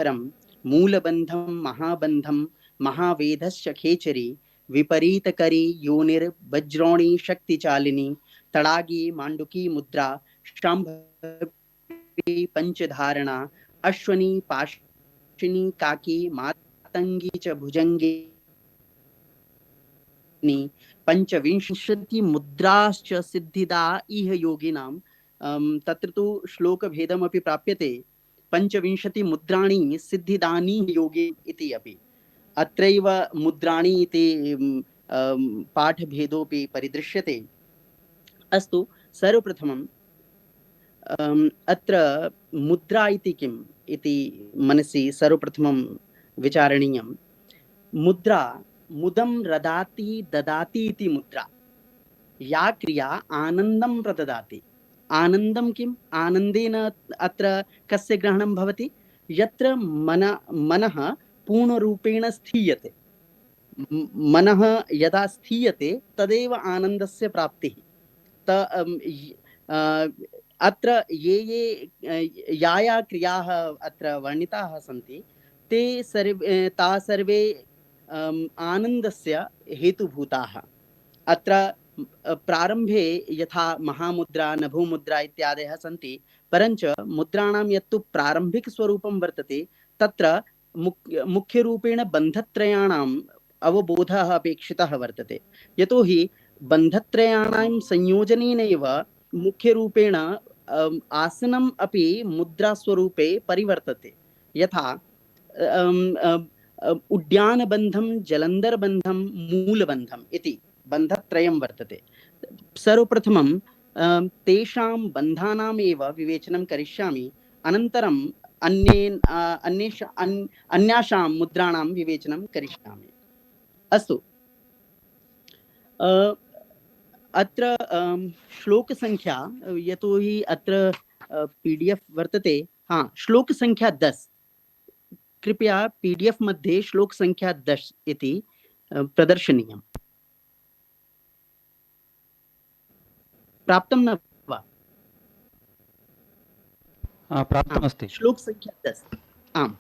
मूलबंधम महाबंधम महावेधश्च खेचरी विपरीतकरी योनिर्वज्रोणी शक्तिचालिनी तड़ागी मांडुकी मुद्रा शांभवी पंचधारणा अश्वनी पाशिनी काकी मातंगी च भुजंगी पंचविंशति मुद्राश्च सिद्धिदा इह योगिनां तत्र तु श्लोकभेदमपि प्राप्यते। पंचविंशति मुद्राणि सिद्धिदानि योगे इति अपि अत्रैव मुद्राणि इति पाठभेदोऽपि परिदृश्यते। अस्तु, सर्वप्रथमं अत्र मुद्रा इति किम् इति मनसि सर्वप्रथमं विचारणीयं। मुद्रा मुदं रदाति ददाति इति मुद्रा। या क्रिया आनन्दं प्रददाति। आनन्दं किम्? आनन्देन अत्र कस्य ग्रहणं भवति? यत्र मनः पूर्णरूपेण स्थीयते। मनः यदा स्थीयते तदेव आनन्दस्य प्राप्तिः। अत्र या क्रियाः अत्र वर्णिताः सन्ति ता सर्वे आनन्दस्य हेतुभूताः। अत्र प्रारंभे यथा महामुद्रा नभोमुद्रा इत्यादयः सन्ति, परञ्च मुद्राणां यत्तु प्रारम्भिकस्वरूपं वर्तते तत्र मुख्यरूपेण बन्धत्रयाणाम् अवबोधः अपेक्षितः वर्तते। यतोहि बन्धत्रयाणां संयोजनेन एव मुख्यरूपेण आसनम् अपि मुद्रास्वरूपे परिवर्तते। यथा उड्यानबन्धं जलन्धरबन्धं मूलबन्धम् इति बन्धत्रयं वर्तते। सर्वप्रथमं तेषां बन्धानाम् एव विवेचनं करिष्यामि, अनन्तरं अन्यासां मुद्राणां विवेचनं करिष्यामि। अस्तु, अत्र श्लोकसङ्ख्या, यतोहि अत्र PDF वर्तते, श्लोकसङ्ख्या 10, कृपया PDF मध्ये श्लोकसङ्ख्या 10 इति प्रदर्शनीयम्। प्राप्तं न वा? प्राप्तमस्ति। श्लोकसङ्ख्या 10। आम्,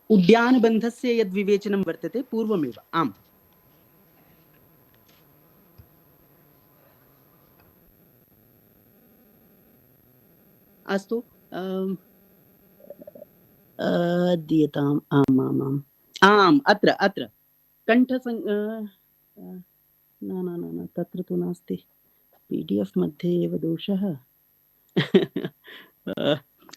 उड्यानबन्धस्य यद् विवेचनं वर्तते पूर्वमेव। आम्, अस्तु, दीयताम्। आम्, अत्र कण्ठसं न तत्र तु नास्ति, PDF मध्ये एव दोषः।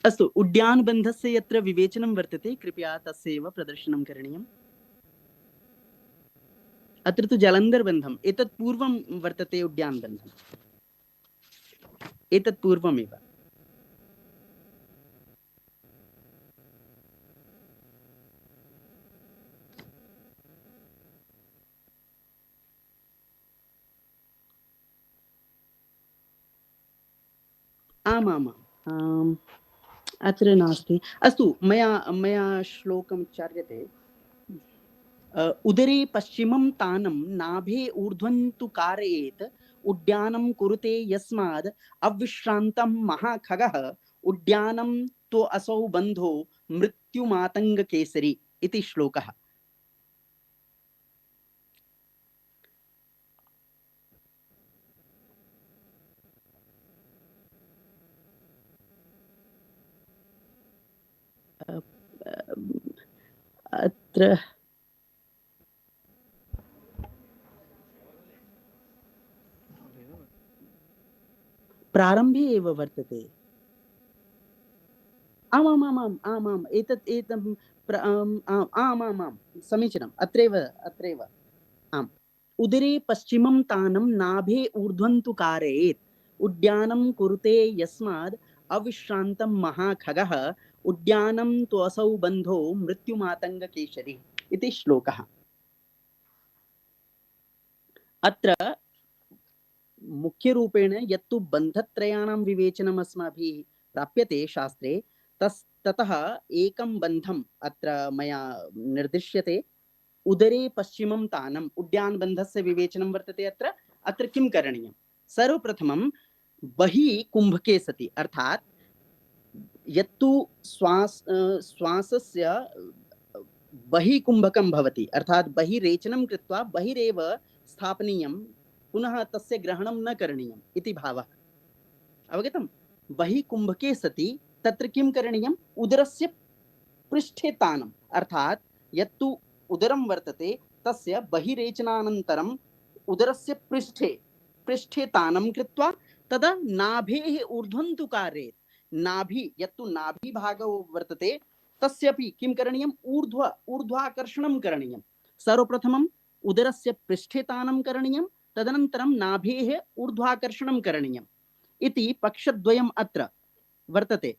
अस्तु, उड्यानबन्धस्य यत्र विवेचनं वर्तते कृपया तस्य एव प्रदर्शनं करणीयम्। अत्र तु जलन्धरबन्धम्, एतत् पूर्वं वर्तते। उड्यानबन्धम् एतत् पूर्वमेव। आमामाम्, अत्र नास्ति। अस्तु, मया श्लोकम् उच्चार्यते। उदरे पश्चिमं तानं नाभे ऊर्ध्वं तु कारयेत् उड्यानं कुरुते यस्माद् अविश्रान्तं महाखगः उड्यानं तो असौ बन्धो मृत्युमातङ्गकेसरी इति श्लोकः। अत्र प्रारम्भे एव वर्तते। आमाम्, आमाम्, समीचीनम्। अत्रैव आम्, उदरे पश्चिमं तानं नाभे ऊर्ध्वं तु कारयेत् उड्यानं कुरुते यस्माद् अविश्रान्तं महाखगः उड्यानं तु असौ बन्धो मृत्युमातङ्गकेसरी इति श्लोकः। अत्र मुख्यरूपेण यत्तु बन्धत्रयाणां विवेचनम् अस्माभिः प्राप्यते शास्त्रे, ततः एकं बन्धम् अत्र मया निर्दिश्यते। उदरे पश्चिमं तानम्, उड्यानबन्धस्य विवेचनं वर्तते अत्र। अत्र किं करणीयं? सर्वप्रथमं बहिः कुम्भके सति, अर्थात् यत्तु श्वासस्य बहिः कुम्भकं भवति, अर्थात् बहिरेचनं कृत्वा बहिरेव स्थापनीयं, पुनः तस्य ग्रहणं न करणीयम् इति भावः। अवगतं? बहिः कुम्भके सति तत्र किं करणीयम्? उदरस्य पृष्ठे तानम्, अर्थात् यत्तु उदरं वर्तते तस्य बहिरेचनानन्तरम् उदरस्य पृष्ठे तानं कृत्वा तदा नाभेः ऊर्ध्वं तु कारयेत्। यत्तु नाभिभागो वर्तते तस्यापि किं करणीयम्? ऊर्ध्वाकर्षणं करणीयं। सर्वप्रथमम् उदरस्य पृष्ठे तानं करणीयं, तदनन्तरं नाभेः ऊर्ध्वाकर्षणं करणीयम् इति पक्षद्वयम् अत्र वर्तते।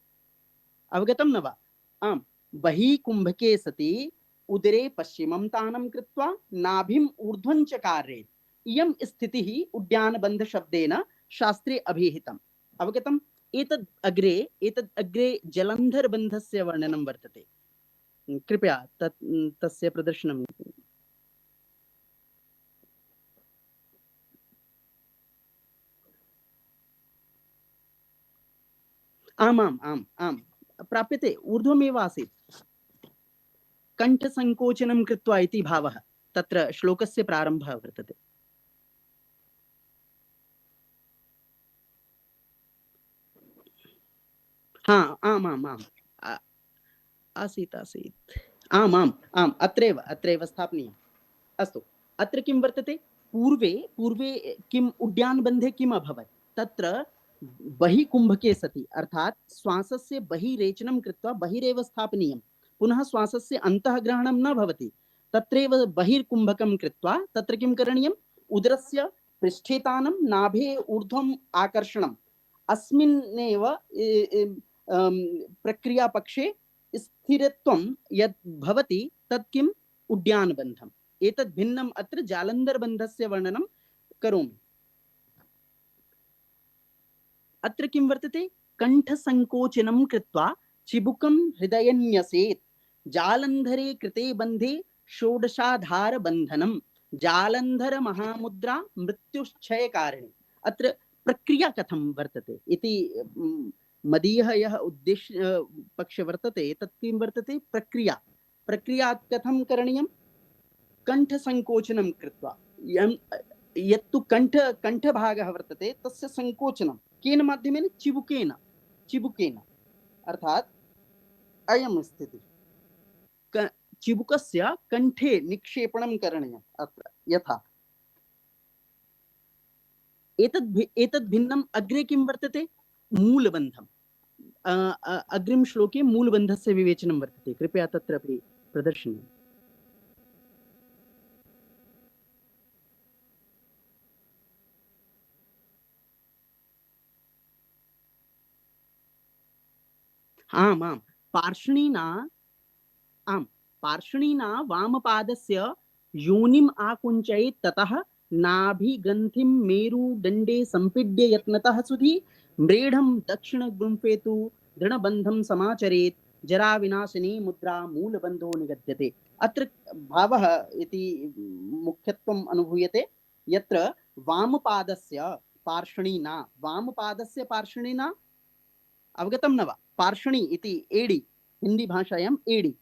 अवगतं न वा? आम्। बहिः कुम्भके सति उदरे पश्चिमं तानं कृत्वा नाभिम् ऊर्ध्वं च कारयेत्। इयं स्थितिः उड्यानबन्धशब्देन शास्त्रे अभिहितम्। अवगतम्? एतद् अग्रे जलन्धरबन्धस्य वर्णनं वर्तते। कृपया तस्य प्रदर्शनं। आम् प्राप्यते, ऊर्ध्वमेव आसीत्। कण्ठसङ्कोचनं कृत्वा इति भावः तत्र श्लोकस्य प्रारम्भः वर्तते। आम् आसीत् अत्रैव स्थापनीयम्। अस्तु, अत्र किं वर्तते? पूर्वे किम् उड्यानबन्धे किम् अभवत्? तत्र बहिः कुम्भके सति, अर्थात् श्वासस्य बहिरेचनं कृत्वा बहिरेव स्थापनीयं, पुनः श्वासस्य अन्तः ग्रहणं न भवति। तत्रैव बहिर्कुम्भकं कृत्वा तत्र किं करणीयम्? उदरस्य पृष्ठेतानं, नाभेः ऊर्ध्वम् आकर्षणम्। अस्मिन्नेव प्रक्रियापक्षे स्थिरत्वं यद् भवति तत् किम्? उड्यानबन्धम्। एतद् भिन्नम् अत्र जालन्धरबन्धस्य वर्णनं करोमि। अत्र किं वर्तते? कण्ठसङ्कोचनं कृत्वा चिबुकं हृदयन्यसेत्। जालन्धरे कृते बन्धे षोडशाधारबन्धनं। जालन्धर महामुद्रा मृत्युक्षयकारिणी। अत्र प्रक्रिया कथं वर्तते इति मदीयः यः उद्देश्य पक्ष वर्तते तत् किं वर्तते? प्रक्रिया कथं करणीयं? कण्ठसङ्कोचनं कृत्वा यत्तु कण्ठभागः वर्तते तस्य सङ्कोचनं केन माध्यमेन? चिबुकेन, अर्थात् अयं स्थितिः। चिबुकस्य कण्ठे निक्षेपणं करणीयम् अत्र यथा। एतद् भिन्नम् अग्रे किं वर्तते? मूलबन्धम्। अग्रिम श्लोके मूलबन्धस्य विवेचनं वर्तते। कृपया तत्रापि प्रदर्शनीयम्। आम् पार्ष्णिना वामपादस्य योनिम् आकुञ्चयेत्, ततः नाभिग्रन्थिं मेरुदण्डे सम्पीड्य यत्नतः सुधि म्रेढं दक्षिणगुम्फेतु दृढबन्धं समाचरेत्। जराविनाशिनी मुद्रा मूलबन्धो निगद्यते। अत्र भावः इति मुख्यत्वम् अनुभूयते, यत्र वामपादस्य पार्ष्णिना अवगतं न वा? पार्ष्णि इति एडि, हिंदी भाषायाम् एडि।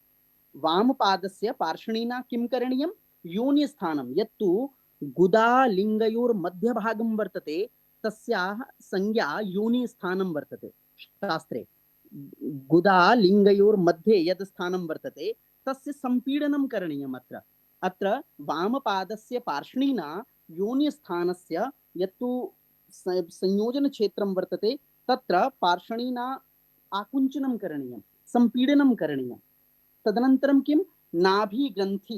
वामपादस्य पार्ष्णिना किं करणीयं? योनिस्थानं यत्तु गुदालिङ्गयोर्मध्यभागं वर्तते तस्याः संज्ञा योनिस्थानं वर्तते शास्त्रे। गुदालिङ्गयोर्मध्ये यद् स्थानं वर्तते तस्य सम्पीडनं करणीयम् अत्र। अत्र वामपादस्य पार्ष्णिना योनिस्थानस्य यत्तु संयोजनक्षेत्रं वर्तते तत्र पार्ष्णिना आकुञ्चनं करणीयं, सम्पीडनं करणीयं। तदनन्तरं किं? नाभिग्रन्थि,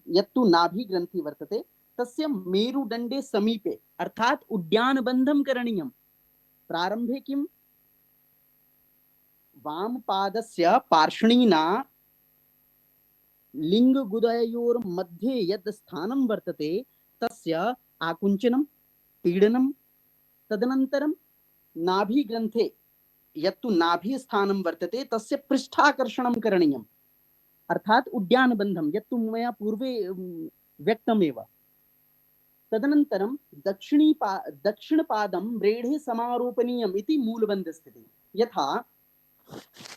यत्तु नाभिग्रन्थि वर्तते तस्य मेरुदण्डे समीपे, अर्थात् उड्यानबन्धं करणीयं। प्रारम्भे किं? वामपादस्य पार्ष्णिना लिङ्गगुदयोर्मध्ये यद् स्थानं वर्तते तस्य आकुञ्चनं, पीडनं तदनन्तरं नाभिग्रन्थे यत्तु नाभिस्थानं वर्तते तस्य पृष्ठाकर्षणं करणीयम्, अर्थात् उड्यानबन्धं यत्तु मया पूर्वे व्यक्तमेव। तदनन्तरं दक्षिणपादं व्रेढे समारोपणीयम् इति मूलबन्धस्थितिः। यथा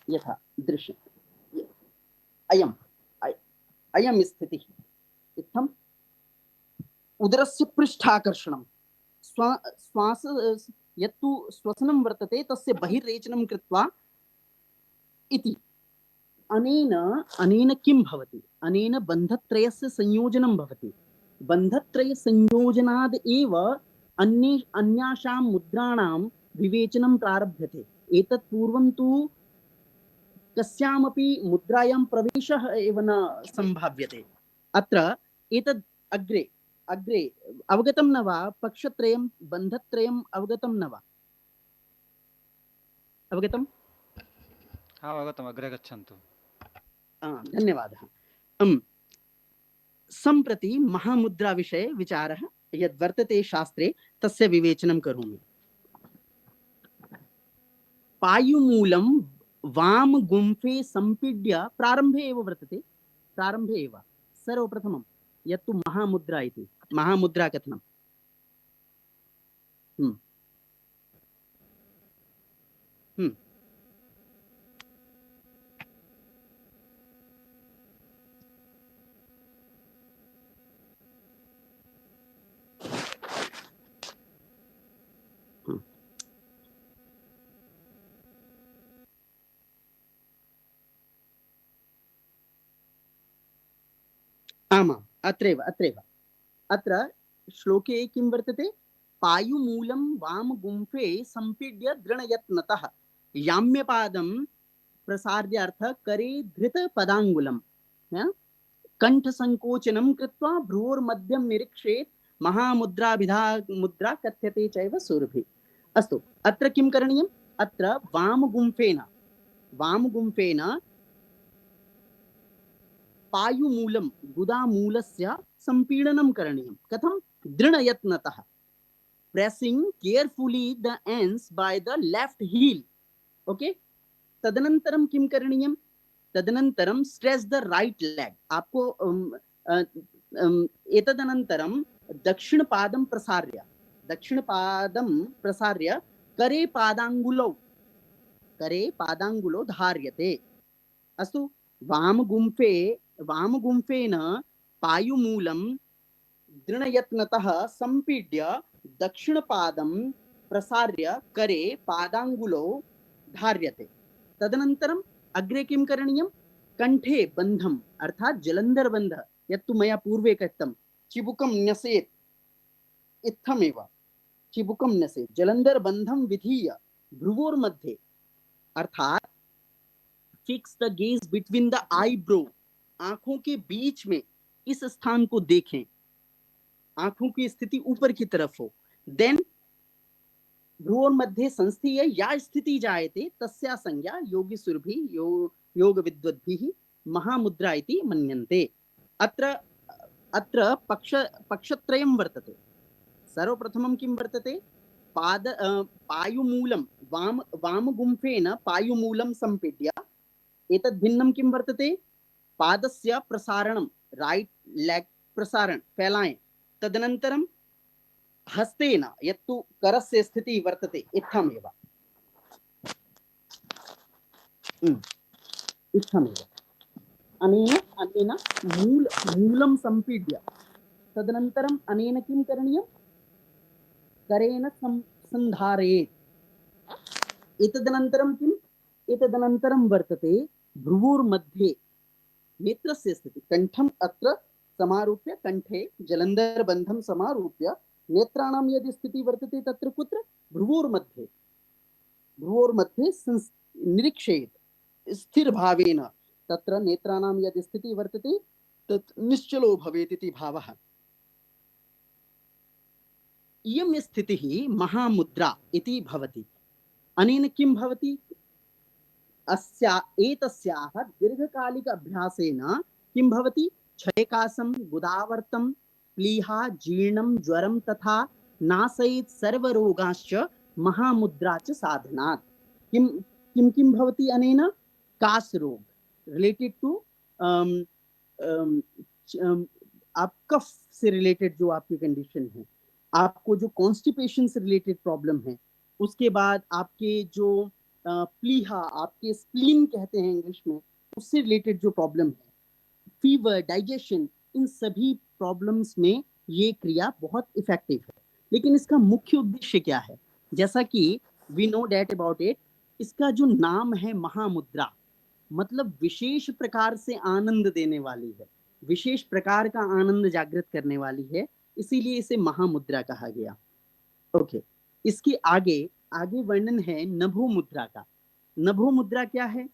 यथा दृश्य अयम् अयं स्थितिः। इत्थम् उदरस्य पृष्ठाकर्षणं, श्वास यत्तु श्वसनं वर्तते तस्य बहिर्रेचनं कृत्वा इति। अनेन किं भवति? अनेन बन्धत्रयस्य संयोजनं भवति। बन्धत्रयसंयोजनाद् एव अन्यासां मुद्राणां विवेचनं प्रारभ्यते। एतत् पूर्वं तु कस्यामपि मुद्रायां प्रवेशः एव न सम्भाव्यते। अत्र एतद् अग्रे अग्रे अवगतं न वा? पक्षत्रयं बन्धत्रयम् अवगतं न वा? अवगतम्? अवगतम्, अग्रे गच्छन्तु। धन्यवादः। सम्प्रति महामुद्रा विषये विचारः यद्वर्तते शास्त्रे तस्य विवेचनं करोमि। पायुमूलं वामगुम्फे सम्पीड्य, प्रारम्भे एव वर्तते, प्रारम्भे एव सर्वप्रथमं यत्तु महामुद्रा इति, महामुद्रा कथनं आमाम्, अत्रैव अत्र श्लोके किं वर्तते? पायुमूलं वामगुम्फे सम्पीड्य दृढयत्नतः याम्यपादं प्रसार्यार्थ करे धृतपदाङ्गुलं कण्ठसङ्कोचनं कृत्वा भ्रुवोर्मध्यं निरीक्षेत् महामुद्राभिधा मुद्रा कथ्यते चैव सुरभि। अस्तु, अत्र किं करणीयम्? अत्र वामगुम्फेन पायुमूलं गुदामूलस्य संपीडनं करणीयं। कथं? दृढयत्नतः, pressing carefully the ends by the left heel. Okay. तदनन्तरं किं करणीयं? तदनन्तरं स्ट्रेच द राइट लेग। आपको एतदनन्तरं दक्षिणपादं प्रसार्य करे पादाङ्गुलौ धार्यते। अस्तु, वामगुम्फेन पायुमूलं दृढयत्नतः सम्पीड्य दक्षिणपादं प्रसार्य करे पादाङ्गुलौ धार्यते। तदनन्तरं अग्रे किं करणीयं? कंठे बन्धम् अर्थात् जलंधर बन्ध यत्तु मया पूर्वे कथितं, चिबुकं न्यसेत्, इत्थमेव चिबुकं न्यसेत्, जलंधर बन्धं विधीय भ्रुवोर्मध्ये अर्थात fix the gauge between the eyebrow, आंखों के बीच में इस स्थान को देखें, आंखों की स्थिति ऊपर की तरफ हो। देन भ्रुवोर्मध्ये संस्थीय या स्थिति जायते तस्या संज्ञा योगिसुरभिः योग विद्वद्भिः महामुद्रा इति मन्यन्ते। अत्र पक्षत्रयं वर्तते। सर्वप्रथमं किं वर्तते? पायुमूलं वामगुम्फेन पायुमूलं सम्पीड्य, एतद् भिन्नं किं वर्तते? पादस्य प्रसारणं, राइट लेग प्रसारण फैलाएं। तदनन्तरं हस्तेन यत्तु करस्य स्थितिः वर्तते इत्थमेव, अनेन मूलं सम्पीड्य, तदनन्तरम् अनेन किं करणीयं? करेण सन्धारयेत्। एतदनन्तरं किम्? एतदनन्तरं वर्तते भ्रुवोर्मध्ये नेत्रस्य स्थितिः। कण्ठम् अत्र समारूप्य, कंठे जलंधर बन्धं समारूप्य नेत्राणां यदि स्थितिः वर्तते तत्र कुत्र? भ्रुवोर्मध्ये निरीक्षेत् स्थिर भावेन। तत्र नेत्राणां यदि स्थितिः वर्तते तत् निश्चलो भवेत् इति भावः। इयं स्थितिः महामुद्रा इति भवति। अनेन किं भवति? एतस्याः दीर्घकालिक अभ्यासेन किं भवति? क्षयकाशं, गुदावर्तं, प्लीहा, जीर्णं, ज्वरं तथा नासयेत् सर्वरोगाश्च महामुद्रा च साधनात्। किं किं किं भवति अनेन? कास रोग रिलेटेड टू आप कफ से रिलेटेड जो आपकी कंडीशन है, आपको जो कॉन्स्टिपेशन से रिलेटेड प्रॉब्लम है, उसके बाद आपके जो प्लीहा, आपके स्प्लीन कहते हैं इंग्लिश में, उससे रिलेटेड जो प्रॉब्लम है, फीवर, डाइजेशन, इन सभी प्रॉब्लम्स में ये क्रिया बहुत इफेक्टिव है। लेकिन इसका मुख्य उद्देश्य क्या है? जैसा कि we know that about it, इसका जो नाम है महामुद्रा, मतलब विशेष प्रकार से आनंद देने वाली है, विशेष प्रकार का आनंद जागृत करने वाली है, इसीलिए इसे महामुद्रा कहा गया। ओके, इसके आगे आगे वर्णन है नभो मुद्रा का। नभो मुद्रा क्या है?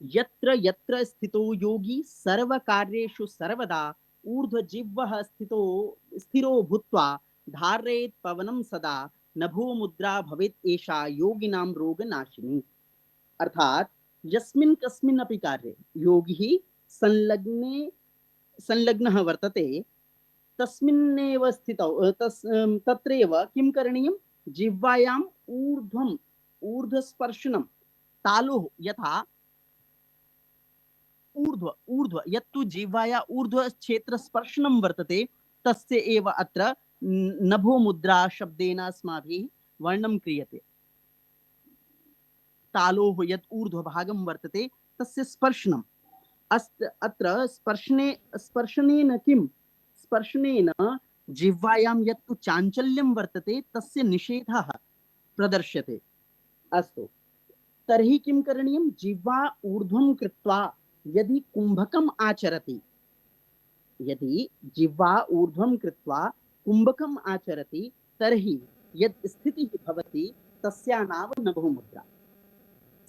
यत्र यत्र स्थितो योगी सर्व कार्येषु सर्वदा ऊर्ध्वजिह्वः स्थिरो भूत्वा धारयेत् पवनं सदा नभो मुद्रा भवेत् एषा योगिनां रोगनाशिनी। अर्थात यस्मिन् कस्मिन् अपि कार्ये योगी संलग्नः वर्तते, तस्मिन्नेव स्थितौ तत्रैव किं करणीयं? जिह्वायाम् ऊर्ध्वस्पर्शनं, तालुः यथा ऊर्ध्व यत्तु जिह्वाया ऊर्ध्व क्षेत्र स्पर्शनं वर्तते, तस्य एव अत्र नभो मुद्रा शब्देन अस्माभिः वर्णनं क्रियते। तालोः यत् ऊर्ध्वभागं वर्तते तस्य स्पर्शनम् अत्र स्पर्शनेन किं? स्पर्शनेन जिह्वायां यत्तु चाञ्चल्यं वर्तते तस्य निषेधः प्रदर्श्यते। अस्तु, तर्हि किं करणीयं? जिह्वा ऊर्ध्वं कृत्वा यदि कुम्भकम् आचरति, यदि जिह्वा ऊर्ध्वं कृत्वा कुम्भकम् आचरति, तर्हि यत् स्थितिः भवति तस्या नाम नभो मुद्रा।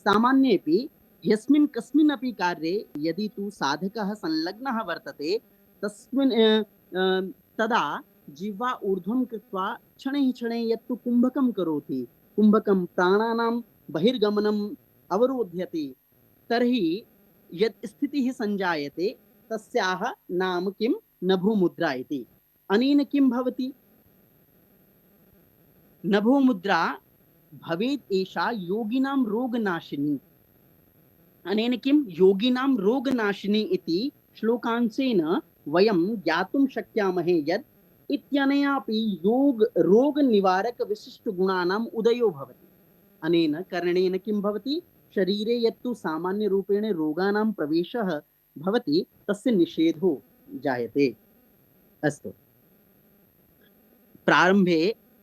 सामान्येऽपि यस्मिन् कस्मिन् अपि कार्ये यदि तु साधकः संलग्नः वर्तते, तस्मिन् तदा जिह्वा ऊर्ध्वं कृत्वा शनैः शनैः यत्तु कुम्भकं करोति, कुम्भकं प्राणानां बहिर्गमनम् अवरोधयति, तर्हि यत् स्थितिः संजायते तस्याः नाम किं? नभो मुद्रा इति। अनेन किं भवति? नभो मुद्रा भवेत् एषा योगिनां रोगनाशिनी। अनेन किं? योगिनां रोगनाशिनी इति श्लोकांशेन वयं ज्ञातुं शक्यामहे यत् इत्यनयापि रोग निवारक विशिष्ट गुणानाम् उदयो भवति। अनेन करणेन किं भवति? शरीरे यत्तु सामान्य रूपेण रोगाणां प्रवेशः भवति तस्य निषेधो जायते। अस्तु, प्रारम्भे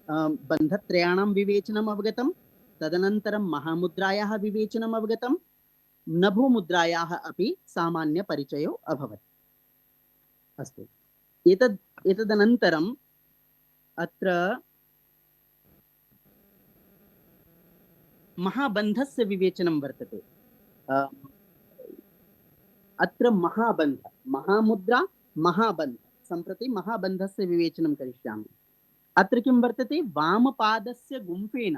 बन्धत्रयाणां विवेचनम् अवगतं, तदनन्तरं महामुद्रायाः विवेचनम् अवगतं, नभो मुद्रायाः अपि सामान्य परिचयो अभवत्। अस्तु, एतदनन्तरम् अत्र महाबन्धस्य विवेचनं वर्तते। अत्र महाबन्ध, महामुद्रा, महाबन्ध, सम्प्रति महाबन्धस्य विवेचनं करिष्यामि। अत्र किं वर्तते? वामपादस्य गुम्फेन,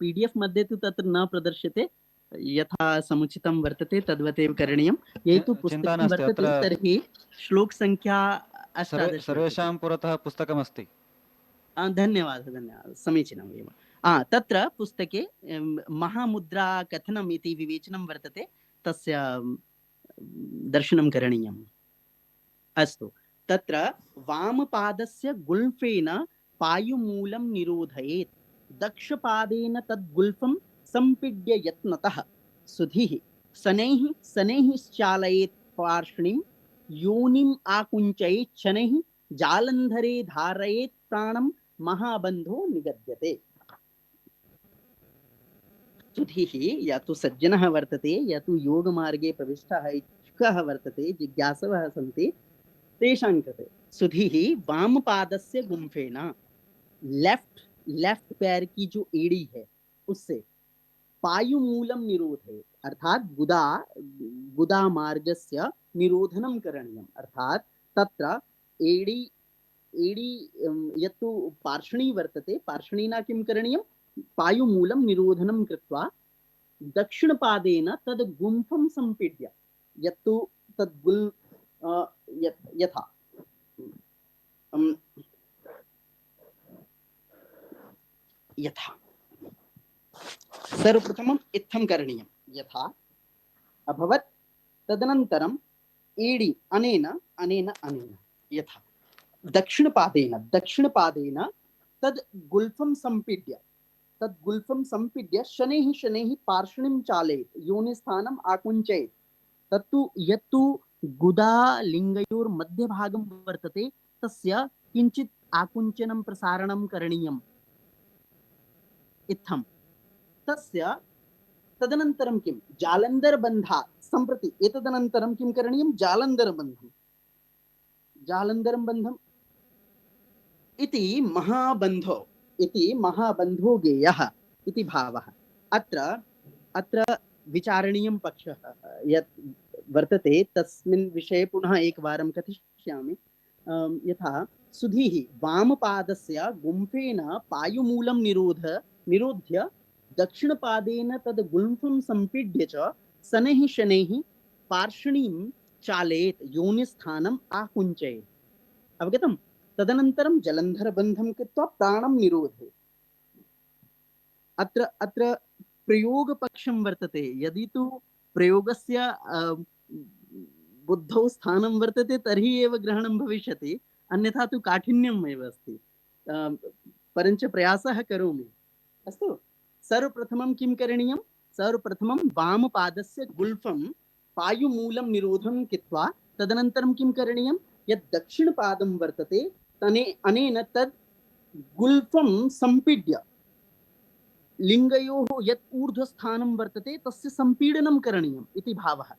पीडीएफ मध्ये तु तत्र न प्रदर्श्यते, यथा समुचितं वर्तते तद्वतेव करणीयं। यदि तु चिन्ता पुस्तकं नास्ति, वर्तते अत्र तर्हि श्लोक संख्या 18 सर्वेषां पुरतः पुस्तकमस्ति। धन्यवादः, समीचीनमेव। तत्र पुस्तके महामुद्रा कथनम् इति विवेचनं वर्तते, तस्य दर्शनं करणीयम्। अस्तु, तत्र वामपादस्य गुल्फेन पायुमूलं निरोधयेत्, दक्षपादेन तद्गुल्फं सम्पीड्य यत्नतः सुधिः शनैः शनैः चालयेत् पार्ष्णिं योनिम् आकुञ्चयेत् शनैः जालन्धरे धारयेत् प्राणं महाबन्धो निगद्यते। सुधिः या तु सज्जनः वर्तते, या तु योगमार्गे प्रविष्टः इच्छुकः वर्तते, जिज्ञासवः सन्ति, तेषां कृते सुधिः वामपादस्य गुम्फेन, लेफ्ट पैर की जो एड़ी है उससे पायुमूलं निरोधे, अर्थात गुदा मार्गस्य निरोधनं करणीयम्। अर्थात तत्र एडी एडी यत्तु पार्ष्णी वर्तते, पार्ष्णीना किं करणीयं? पायुमूलं निरोधनं कृत्वा दक्षिणपादेन तद् गुम्फं सम्पीड्य, यत्तु तद् यथा अम, यथा सर्वप्रथमम् इत्थं करणीयं। यथा अभवत्, तदनन्तरम् एडि अनेन अनेन अनेन, यथा दक्षिणपादेन तद् गुल्फं सम्पीड्य, शनैः शनैः पार्ष्णिं चालयेत्, योनिस्थानम् आकुञ्चयेत्। तत्तु यत्तु गुदालिङ्गयोर्मध्यभागं वर्तते, तस्य किञ्चित् आकुञ्चनं प्रसारणं करणीयम्। इत्थं तस्य तदनन्तरं किं जालन्धरबन्धात् सम्प्रति एतदनन्तरं किं करणीयं, जालन्धरं बन्धम् इति महाबन्धो गेयः इति भावः। अत्र अत्र विचारणीयं पक्षः यत् वर्तते तस्मिन् विषये पुनः एकवारं कथिष्यामि। यथा सुधीः वामपादस्य गुम्फेन पायुमूलं निरोध्य दक्षिणपादेन तद् गुम्फं सम्पीड्य च शनैः शनैः पार्ष्णीं चालयेत्, योनिस्थानम् आकुञ्चयेत्। अवगतम्? तदनन्तरं जलन्धरबन्धं कृत्वा प्राणं निरोधे। अत्र अत्र प्रयोगपक्षं वर्तते। यदि तु प्रयोगस्य बुद्धौ स्थानं वर्तते तर्हि एव ग्रहणं भविष्यति, अन्यथा तु काठिन्यम् एव अस्ति। परञ्च प्रयासः करोमि। अस्तु, सर्वप्रथमं किं करणीयं, सर्वप्रथमं वामपादस्य गुल्फं पायुमूलं निरोधं कृत्वा तदनन्तरं किं करणीयं, यत् दक्षिणपादं वर्तते अनेन तद् गुल्फं सम्पीड्य लिङ्गयोः यत् ऊर्ध्वस्थानं वर्तते तस्य सम्पीडनं करणीयम् इति भावः।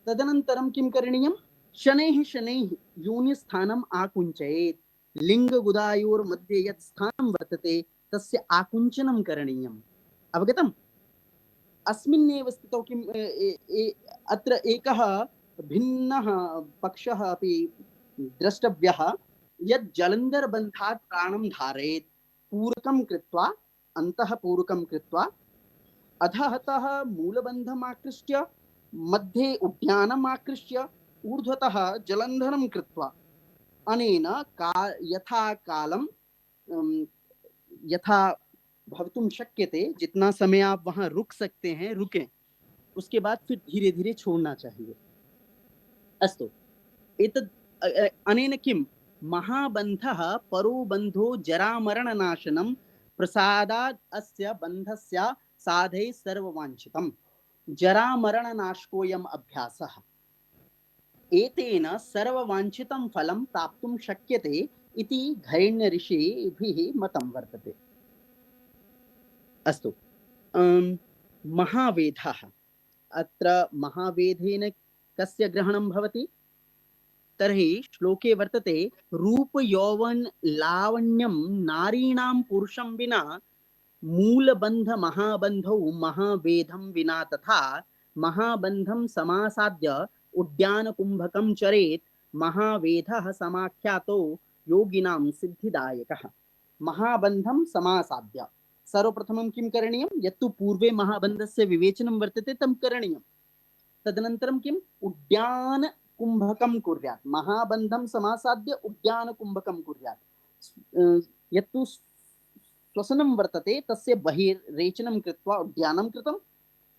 तदनन्तरं किं करणीयं, शनैः शनैः योनिस्थानम् आकुञ्चयेत्, लिङ्गगुदायोर्मध्ये यत् स्थानं वर्तते तस्य आकुञ्चनं करणीयम्। अवगतम्? अस्मिन्नेव स्थितौ किम् अत्र एकः भिन्नः पक्षः अपि द्रष्टव्यः, यत् जलन्धरबन्धात् प्राणं धारयेत्, पूरकं कृत्वा, अन्तः पूरकं कृत्वा, अधःतः मूलबन्धम् आकृष्य, मध्ये उद्यानम् आकृष्य, ऊर्ध्वतः जलन्धरं कृत्वा, अनेन यथा कालं यथा भवितुं शक्यते, जितना समय आप वहां रुक सकते हैं रुकें, उसके बाद फिर धीरे धीरे छोड़ना चाहिए। अस्तु, एतद् अनेन किं, महाबन्धः परो बन्धो जरामरणनाशनं प्रसादात् अस्य बन्धस्य साधैः सर्ववाञ्छितम्, जरामरणनाशकोऽयम् अभ्यासः। एतेन सर्ववाञ्छितं फलं प्राप्तुं शक्यते इति घैण्य ऋषिभिः मतं वर्तते। अस्तु, महावेधः। अत्र महावेधेन कस्य ग्रहणं भवति, तर्हि श्लोके वर्तते, रूप यौवन लावण्यं नारीणां पुरुषं विना मूलबन्ध महाबन्धौ महावेधं विना तथा महाबन्धं समासाद्य उद्यान कुंभकं चरेत्, महावेधः समाख्यातो योगिनां सिद्धिदायकः। महाबन्धं समासाद्य सर्वप्रथमं किं करणीयं, यत्तु पूर्वे महाबन्धस्य विवेचनं वर्तते तं करणीयं। तदनन्तरं किम्, उद्यान कुंभकं कुर्यात्, महाबन्धं समासाद्य उद्यान कुंभकं कुर्यात्। यत्तु श्वसनं वर्तते तस्य बहिर्रेचनं कृत्वा उद्यानं कृतं,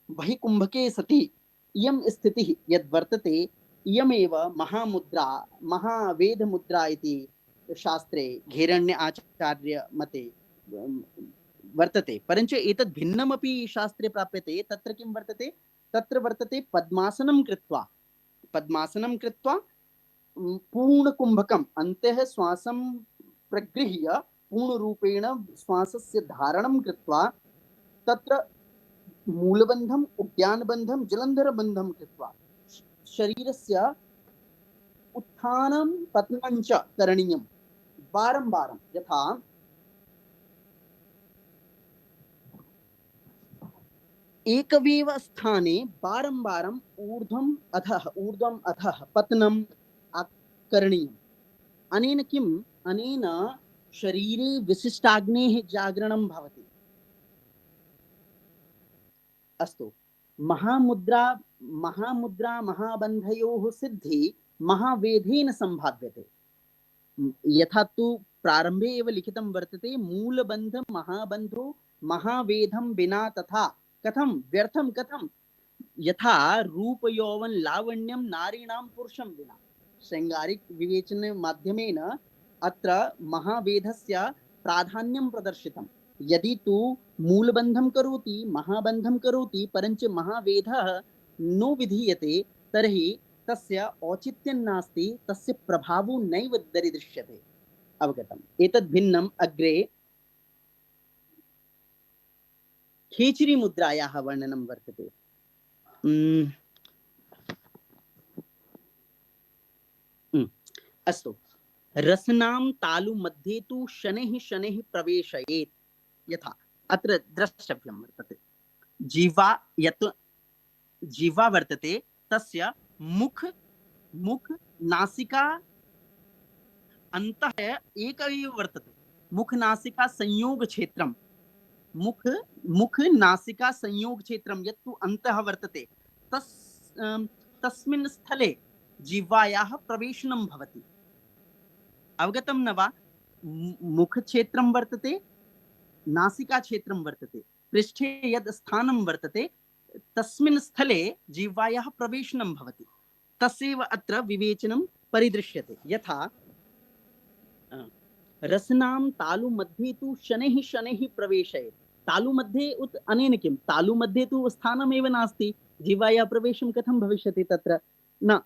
बहिः कुंभके सति इयं स्थितिः यद् वर्तते, इयमेव महामुद्रा, महावेधमुद्रा इति शास्त्रे घेरण्य आचार्य मते वर्तते। परञ्च एतद् भिन्नमपि शास्त्रे प्राप्यते। तत्र किं वर्तते, तत्र वर्तते पद्मासनं कृत्वा पूर्णकुंभकम् अन्तः श्वासं प्रगृह्य पूर्णरूपेण श्वासस्य धारणं कृत्वा, तत्र मूलबन्धम्, उद्यानबन्धं, जलन्धरबन्धं कृत्वा शरीरस्य उत्थानं पतनं च करणीयं वारं वारं। यथा एकमेव स्थाने वारं वारम् ऊर्ध्वम् अधः पतनं करणीयम्। अनेन किम्, अनेन शरीरे विशिष्टाग्नेः जागरणं भवति। अस्तु, महामुद्रा महाबन्धयोः सिद्धि महावेधेन सम्भाव्यते। यथा तु प्रारंभे एव लिखितं वर्तते मूलबन्ध महाबन्धो महावेधं विना तथा कथं व्यर्थं कथं यथा रूप यौवन लावण्यम नारीणां पुरुषं विना। शृंगारिक विवेचन माध्यमेन अत्र महावेधस्य प्राधान्यं प्रदर्शितं। यदि तु मूलबन्धं करोति महाबन्धं करोति परञ्च महावेधः न विधीयते तर्हि तस्य औचित्यं नास्ति, तस्य प्रभावो नैव दरीदृश्यते। अवगतम्। एतद् भिन्नम् अग्रे खेचरी मुद्रायाः वर्णनं वर्तते। अस्तु। रसनां तालु मध्ये तु शनैः शनैः प्रवेशयेत्। यथा अत्र द्रष्टव्यं वर्तते जीवा यत् जीवा वर्तते तस्य मुख मुख नासिका अन्तः एक एव वर्तते। मुख नासिका संयोग क्षेत्रं मुख मुख नासिका संयोग क्षेत्रं यत्तु अन्तः वर्तते तस्मिन् स्थले जिह्वायाः प्रवेशनं भवति। अवगतं न वा? मुख क्षेत्रं वर्तते, नासिका क्षेत्रं वर्तते, पृष्ठे यद् स्थानं वर्तते तस्मिन् स्थले जिह्वायाः प्रवेशनं भवति। तस्यैव अत्र विवेचनं परिदृश्यते। यथा रसनां तालु मध्ये तु शनैः शनैः प्रवेशयेत्। तालु मध्ये उत अनेन किं? तालु मध्ये तु स्थानमेव नास्ति, जिह्वायाः प्रवेशं कथं भविष्यति तत्र? न,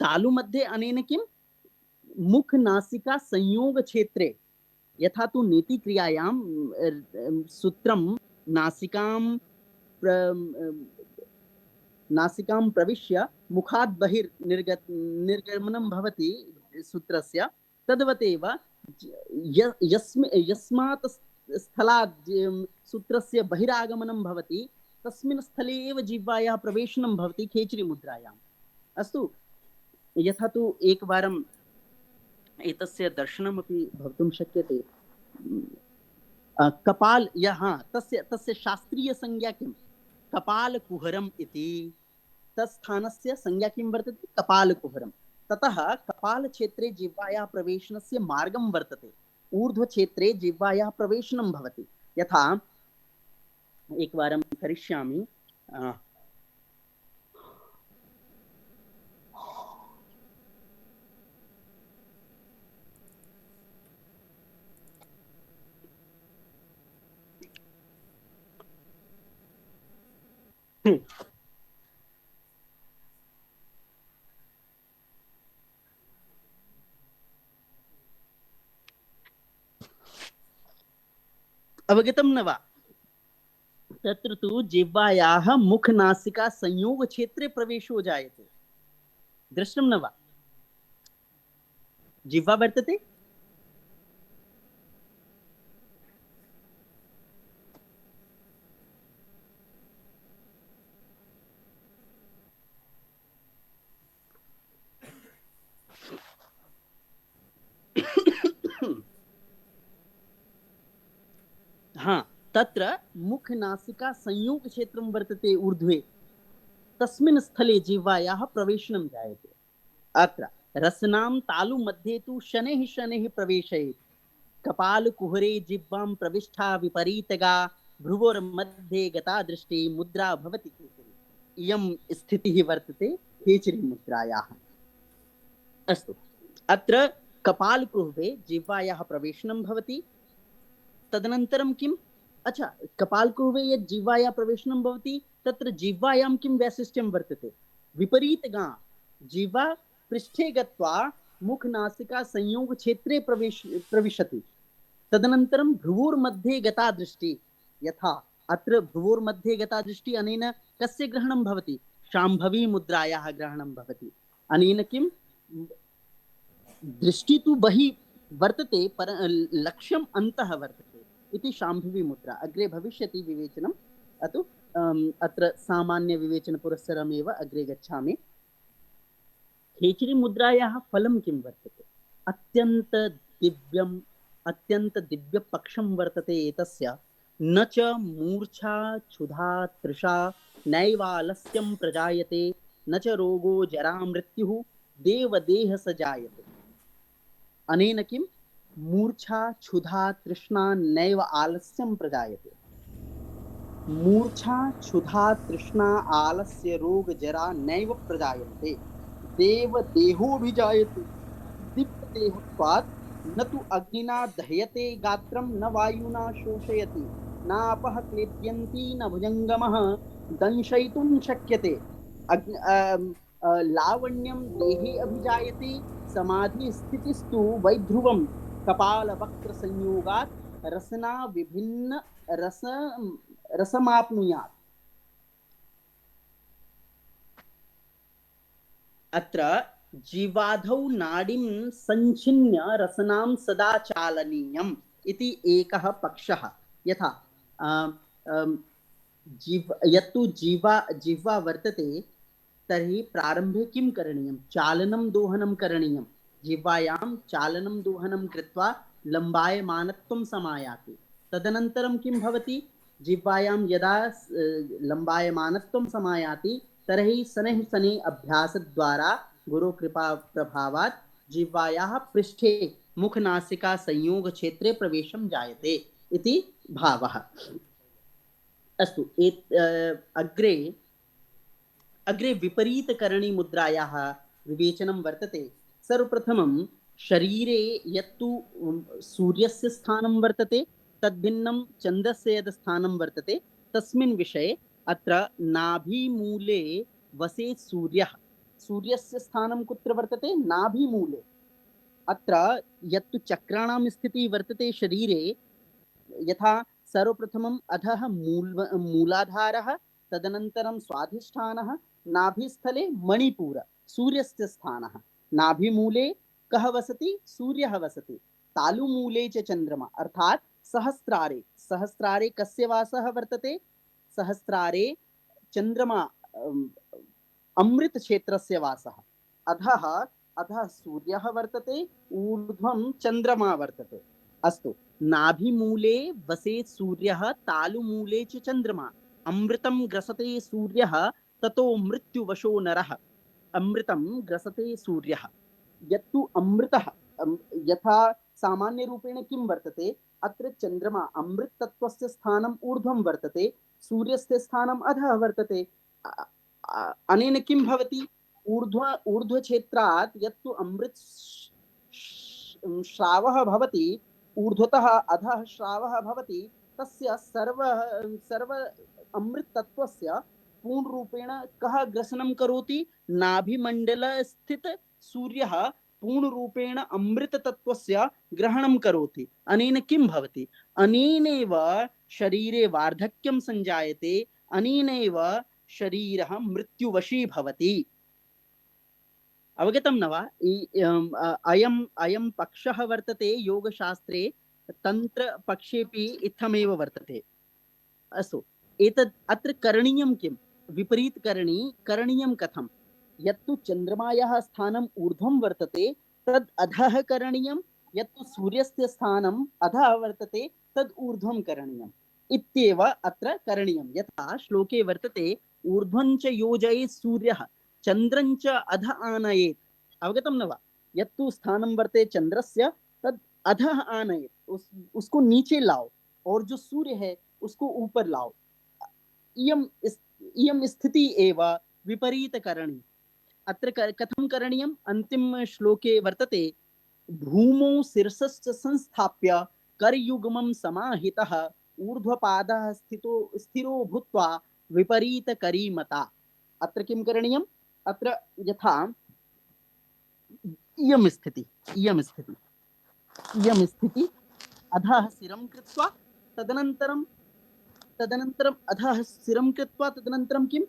तालु मध्ये अनेन किं? मुख नासिका संयोग क्षेत्रे यथा तु नीति क्रियायां सूत्रं नासिकां प्रविश्य मुखात् निर्गमनं भवति सूत्रस्य, तद्वदेव यस्मात् स्थलात् सूत्रस्य बहिरागमनं भवति तस्मिन् स्थले एव जिह्वायाः प्रवेशनं भवति खेचरी मुद्रायाम्। अस्तु। यथा तु एकवारं एतस्य दर्शनमपि भवितुं शक्यते। कपाल तस्य शास्त्रीय संज्ञा किं? कपालकुहरम् इति। तत्स्थानस्य संज्ञा किं वर्तते? कपालकुहरम्। ततः कपालक्षेत्रे जिह्वायाः प्रवेशनस्य मार्गं वर्तते, ऊर्ध्वक्षेत्रे जिह्वायाः प्रवेशनं भवति। यथा एकवारं करिष्यामि। अवगतं न वा? तत्र तु जिह्वायाः मुख नासिका संयोग क्षेत्रे प्रवेशो जायते। दृष्टं न वा? जिह्वा वर्तते, हाँ, तत्र मुख नासिका संयोग क्षेत्रं वर्तते ऊर्ध्वे, तस्मिन् स्थले जिह्वायाः प्रवेशनं जायते। अत्र रसनां तालु मध्ये तु शनैः शनैः प्रवेशयेत्। कपालकुहरे जिह्वां प्रविष्टा विपरीतगा, भ्रुवोर्मध्ये गता दृष्टि मुद्रा भवति खेचरी। इयं स्थितिः वर्तते खेचरी मुद्रायाः। अस्तु। अत्र कपालकुहरे जिह्वायाः प्रवेशनं भवति। तदनन्तरं किम्? अच्छा, कपालकुहरे यत् जिह्वायाः प्रवेशनं भवति तत्र जिह्वायां किं वैशिष्ट्यं वर्तते? विपरीतगा, जिह्वा पृष्ठे गत्वा मुखनासिका संयोग क्षेत्रे प्रविशति। तदनन्तरं भ्रुवोर्मध्ये गता दृष्टि। यथा अत्र भ्रुवोर्मध्ये गता दृष्टि अनेन कस्य ग्रहणं भवति? शाम्भवी मुद्रायाः ग्रहणं भवति। अनेन किं? दृष्टि तु बहिः वर्तते पर लक्ष्यम् अन्तः वर्तते इति शाम्भवी मुद्रा। अग्रे भविष्यति विवेचनम्। अत्र सामान्य विवेचन पुरस्सरमेव अग्रे गच्छामि। खेचरी मुद्रायाः फलं किं वर्तते? अत्यन्त दिव्यपक्षं वर्तते एतस्य। न च मूर्छा क्षुधा तृषा नैवालस्यं प्रजायते, न च रोगो जरा मृत्युः देवदेह स जायते। अनेन किं मूर्छा क्षुधा तृष्णा नैव आलस्यं प्रजायते। मूर्छा क्षुधा तृष्णा आलस्य रोग जरा नैव प्रजायन्ते, देव देहोभिजायते दिव्यदेहत्वात्, न तु अग्निना दह्यते गात्रं न वायुना शोषयति नापः क्लेद्यन्ति न भुजङ्गमः दंशयितुं शक्यते। लावण्यं देहे अभिजायते, समाधि स्थितिस्तु वैध्रुवं, कपालवक्त्र संयोगात् रसना विभिन्न रस रसमाप्नुयात्। अत्र जीवाधौ नाडीं संचिन्य रसनां सदा चालनीयम् इति एकः पक्षः। यथा यत्तु जिह्वा वर्तते तर्हि प्रारम्भे किं करणीयं, चालनं दोहनं करणीयं। जिह्वायां चालनं दोहनं कृत्वा लम्बायमानत्वं समायाति। तदनन्तरं किं भवति, जिह्वायां यदा लम्बायमानत्वं समायाति तर्हि शनैः शनैः अभ्यासद्वारा गुरुकृपा प्रभावात् जिह्वायाः पृष्ठे मुखनासिका संयोग क्षेत्रे प्रवेशं जायते इति भावः। अस्तु, अग्रे अग्रे विपरीतकरणी मुद्रायाः विवेचनं वर्तते। सर्वप्रथमं शरीरे यत्तु सूर्यस्य स्थानं वर्तते तद्भिन्नं चन्द्रस्य यद् स्थानं वर्तते तस्मिन् विषये अत्र नाभिमूले वसेत् सूर्यः। सूर्यस्य स्थानं कुत्र वर्तते, नाभिमूले। अत्र यत्तु चक्राणां स्थितिः वर्तते शरीरे, यथा सर्वप्रथमम् अधः मूलाधारः, तदनन्तरं स्वाधिष्ठानः, नाभिस्थले मणिपुर, सूर्यस्य स्थानः। नाभिमूले कः वसति, सूर्यः वसति। तालुमूले च चन्द्रमा, अर्थात् सहस्रारे। सहस्रारे कस्य वासः वर्तते, सहस्रारे चन्द्रमा अमृत क्षेत्रस्य वासः। अधः अधः सूर्यः वर्तते, ऊर्ध्वं चन्द्रमा वर्तते। अस्तु, नाभिमूले वसेत् सूर्यः, तालुमूले च चन्द्रमा, अमृतं ग्रसते सूर्यः, ततो मृत्युवशो नरः। अमृतं ग्रसते सूर्यः, यत्तु अमृतः यथा सामान्यरूपेण किं वर्तते, अत्र चन्द्रमा अमृत तत्त्वस्य स्थानम् ऊर्ध्वं वर्तते, सूर्यस्य स्थानम् अधः वर्तते। अनेन किं भवति, ऊर्ध्वक्षेत्रात् यत्तु अमृत श्रावः भवति, ऊर्ध्वतः अधः श्रावः भवति, तस्य सर्व अमृत तत्त्वस्य पूर्णरूपेण कः ग्रसनं करोति, नाभिमण्डल स्थित सूर्यः पूर्णरूपेण अमृत तत्त्वस्य ग्रहणं करोति। अनेन किं भवति, अनेनैव शरीरे वार्धक्यं संजायते, अनेनैव शरीरः मृत्युवशी भवति। अवगतं न वा? अयं पक्षः वर्तते योगशास्त्रे, तन्त्रपक्षेपि इत्थमेव वर्तते। अस्तु, एतद् अत्र करणीयं किं, विपरीतकरणी करणीयं कथं, यत्तु चन्द्रमायाः स्थानम् ऊर्ध्वं वर्तते तद् अधः करणीयं, यत्तु सूर्यस्य स्थानम् अधः वर्तते तद् ऊर्ध्वं करणीयम् इत्येव अत्र करणीयं। यथा श्लोके वर्तते, ऊर्ध्वं च योजयेत् सूर्यः चन्द्रं च अधः आनयेत्। अवगतं न वा? यत्तु स्थानं वर्तते चंद्रस्य तद अधः आनयेत्, उसको नीचे लाओ, और जो सूर्य है उसको ऊपर लाओ। इयं स्थिति एव विपरीतकरणी। अत्र कथं करणीयम्, अंतिम श्लोके वर्तते, भूमौ शिरसश्च संस्थाप्य करयुग्मं समाहितः ऊर्ध्वपादः स्थिरो भूत्वा विपरीतकरीमता। अत्र किं करणीयम्, अत्र यथा इयं स्थिति अधः शिरं कृत्वा तदनन्तरं अधः शिरं कृत्वा तदनन्तरं किम्,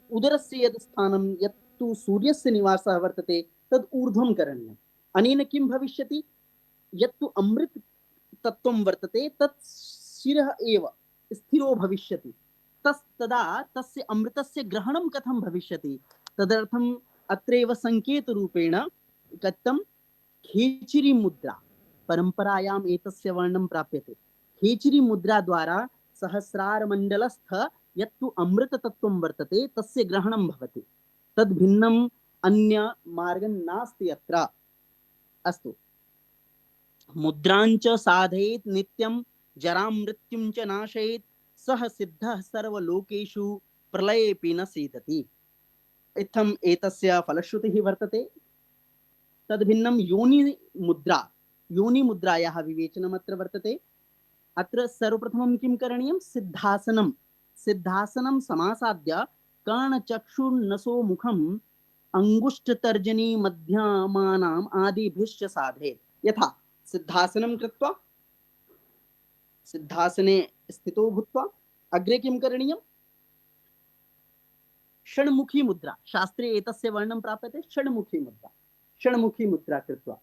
उदरस्य यद् स्थानं यत्तु सूर्यस्य निवासः वर्तते तद् ऊर्ध्वं करणीयम्। अनेन किं भविष्यति, यत्तु अमृत तत्त्वं वर्तते तत् शिरः एव स्थिरो भविष्यति। तदा तस्य अमृतस्य ग्रहणं कथं भविष्यति, तदर्थम् अत्रैव संकेतरूपेण कथं, खेचरी मुद्रा, परंपरायाम् एतस्य वर्णनं प्राप्यते। खेचरी मुद्रा द्वारा सहस्रार मंडलस्थ यत्तु अमृत तत्त्वं वर्तते तस्य ग्रहणं भवति, तद् भिन्नम् अन्य मार्गं नास्ति अत्र। अस्तु, मुद्रांच साधयेत् नित्यं जरां मृत्युं च नाशयेत् सः सिद्धः सर्वलोकेषु प्रलयेऽपि न सीदति। इत्थम् एतस्य फलश्रुतिः वर्तते। तद्भिन्नं योनिमुद्रा, योनिमुद्रायाः विवेचनम् अत्र वर्तते। अत्र सर्वप्रथमं किं करणीयं? सिद्धासनं, सिद्धासनं समासाद्य कर्णचक्षुर्नसो मुखम् अंगुष्ठतर्जनी मध्यमानाम् आदिभिश्च साधयेत्। यथा सिद्धासनं कृत्वा सिद्धासने स्थितो भूत्वा अग्रे किं करणीयं? षण्मुखी मुद्रा, शास्त्रे एतस्य वर्णनं प्राप्यते। षण्मुखी मुद्रा, षण्मुखी मुद्रा कृत्वा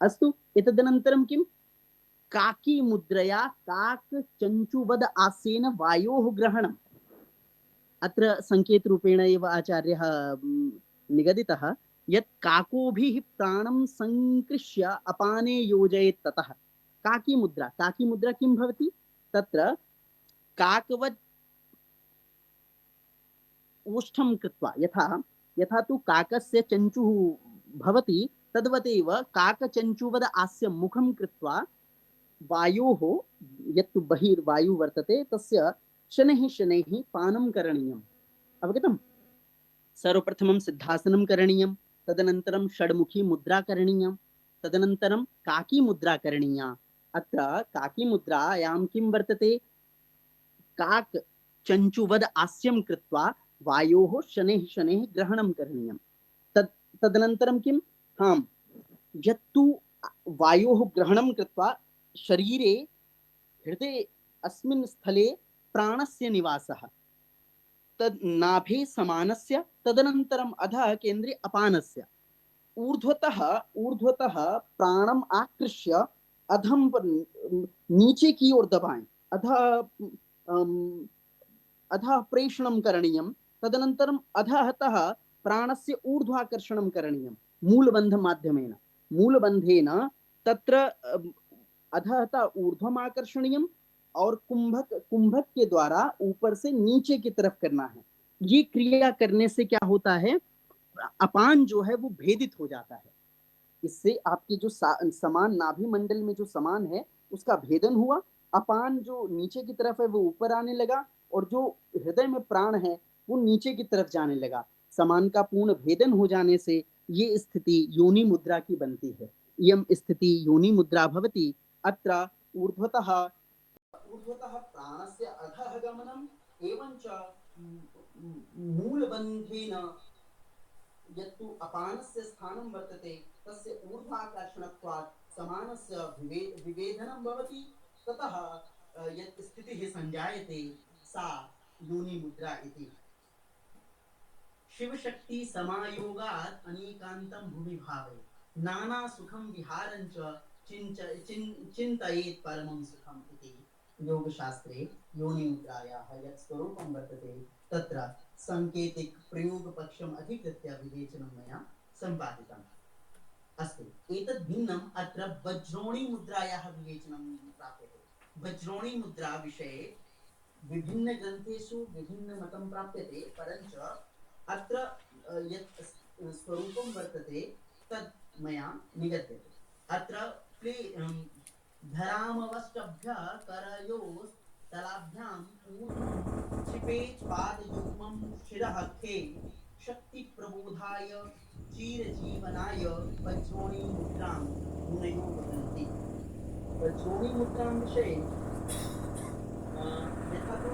अस्तु। एतदनन्तरं किं? काकी मुद्रया काकचञ्चुवद आस्येन वायोः ग्रहणम्। अत्र संकेतरूपेण एव आचार्यः निगदितः यत् काकोभिः प्राणं संकृष्य अपाने योजयेत् ततः। काकी मुद्रा, काकी मुद्रा किं भवति? तत्र काकवत् ओष्ठं कृत्वा, यथा यथा तु काकस्य चञ्चुः भवति तद्वदेव काकचञ्चुवद आस्य मुखं कृत्वा वायोः, यत्तु बहिर्वायु वर्तते तस्य शनैः शनैः पानं करणीयम्। अवगतम्? सर्वप्रथमं सिद्धासनं करणीयं, तदनन्तरं षड्मुखी मुद्रा करणीयं, तदनन्तरं काकी मुद्रा करणीया। अत्र काकी मुद्रायां किं वर्तते? काक चञ्चुवद आस्यं कृत्वा वायोः शनैः शनैः ग्रहणं करणीयं। तदनन्तरं किं? हां, यत्तु वायोः ग्रहणं कृत्वा शरीरे हृदये अस्मिन् स्थले प्राणस्य निवासः, तद् नाभे समानस्य, तदनन्तरम् अधः केन्द्रे अपानस्य। ऊर्ध्वतः ऊर्ध्वतः प्राणम् आकृष्य अधम पर नीचे की ओर दबाएं, अधः अधः प्रेषणं करणीयं। तदनन्तरम् अधःतः प्राणस्य ऊर्ध्वाकर्षणं करणीयं मूलबन्धमाध्यमेन। मूलबन्धेन तत्र अधःतः ऊर्ध्वमाकर्षणीयं और कुंभक कुंभक के द्वारा ऊपर से नीचे की तरफ करना है। ये क्रिया करने से क्या होता है? अपान जो है वो भेदित हो जाता है। इससे आपके जो समान नाभि मंडल में जो समान है उसका भेदन हुआ, अपान जो नीचे की तरफ है वो ऊपर आने लगा, और जो हृदय में प्राण है वो नीचे की तरफ जाने लगा। समान का पूर्ण भेदन हो जाने से ये स्थिति योनि मुद्रा की बनती है। इयं स्थिति योनि मुद्रा भवति। अत्र ऊर्ध्वतः ऊर्ध्वतः प्राणस्य अधः गमनम् एवञ्च मूलबन्धेन यत्तु अपानस्य स्थानं वर्तते तस्य ऊर्ध्वाकर्षणत्वात् समानस्य विभेदनं भवति। ततः यत् स्थितिः संजायते सा योनि मुद्रा इति। शिवशक्ति समायोगात् अनेकान्तं भुवि भावे नाना सुखं विहारञ्च चिन्तयेत् परमं सुखम् इति योगशास्त्रे योनि मुद्रायाः यत् स्वरूपं वर्तते तत्र सांकेतिक प्रयोग पक्षम् अधिकृत्य विवेचनं मया सम्पादितम्। अस्तु, एतद् भिन्नम् अत्र वज्रोणी मुद्रायाः विवेचनं प्राप्यते। वज्रोणी मुद्रा विषये विभिन्न ग्रन्थेषु विभिन्न मतं प्राप्यते, परञ्च अत्र यत् स्वरूपं वर्तते तत् मया निगद्यते। अत्र धरामवष्टभ्य करयोस्तलाभ्यां ऊर्ध्वं क्षिपेत् पादयुग्मं शिरः खे शक्ति प्रबोधाय चिरजीवनाय वज्रोणी मुद्रां मुनयो वदन्ति। वज्रोणी मुद्रां विषये यथा तो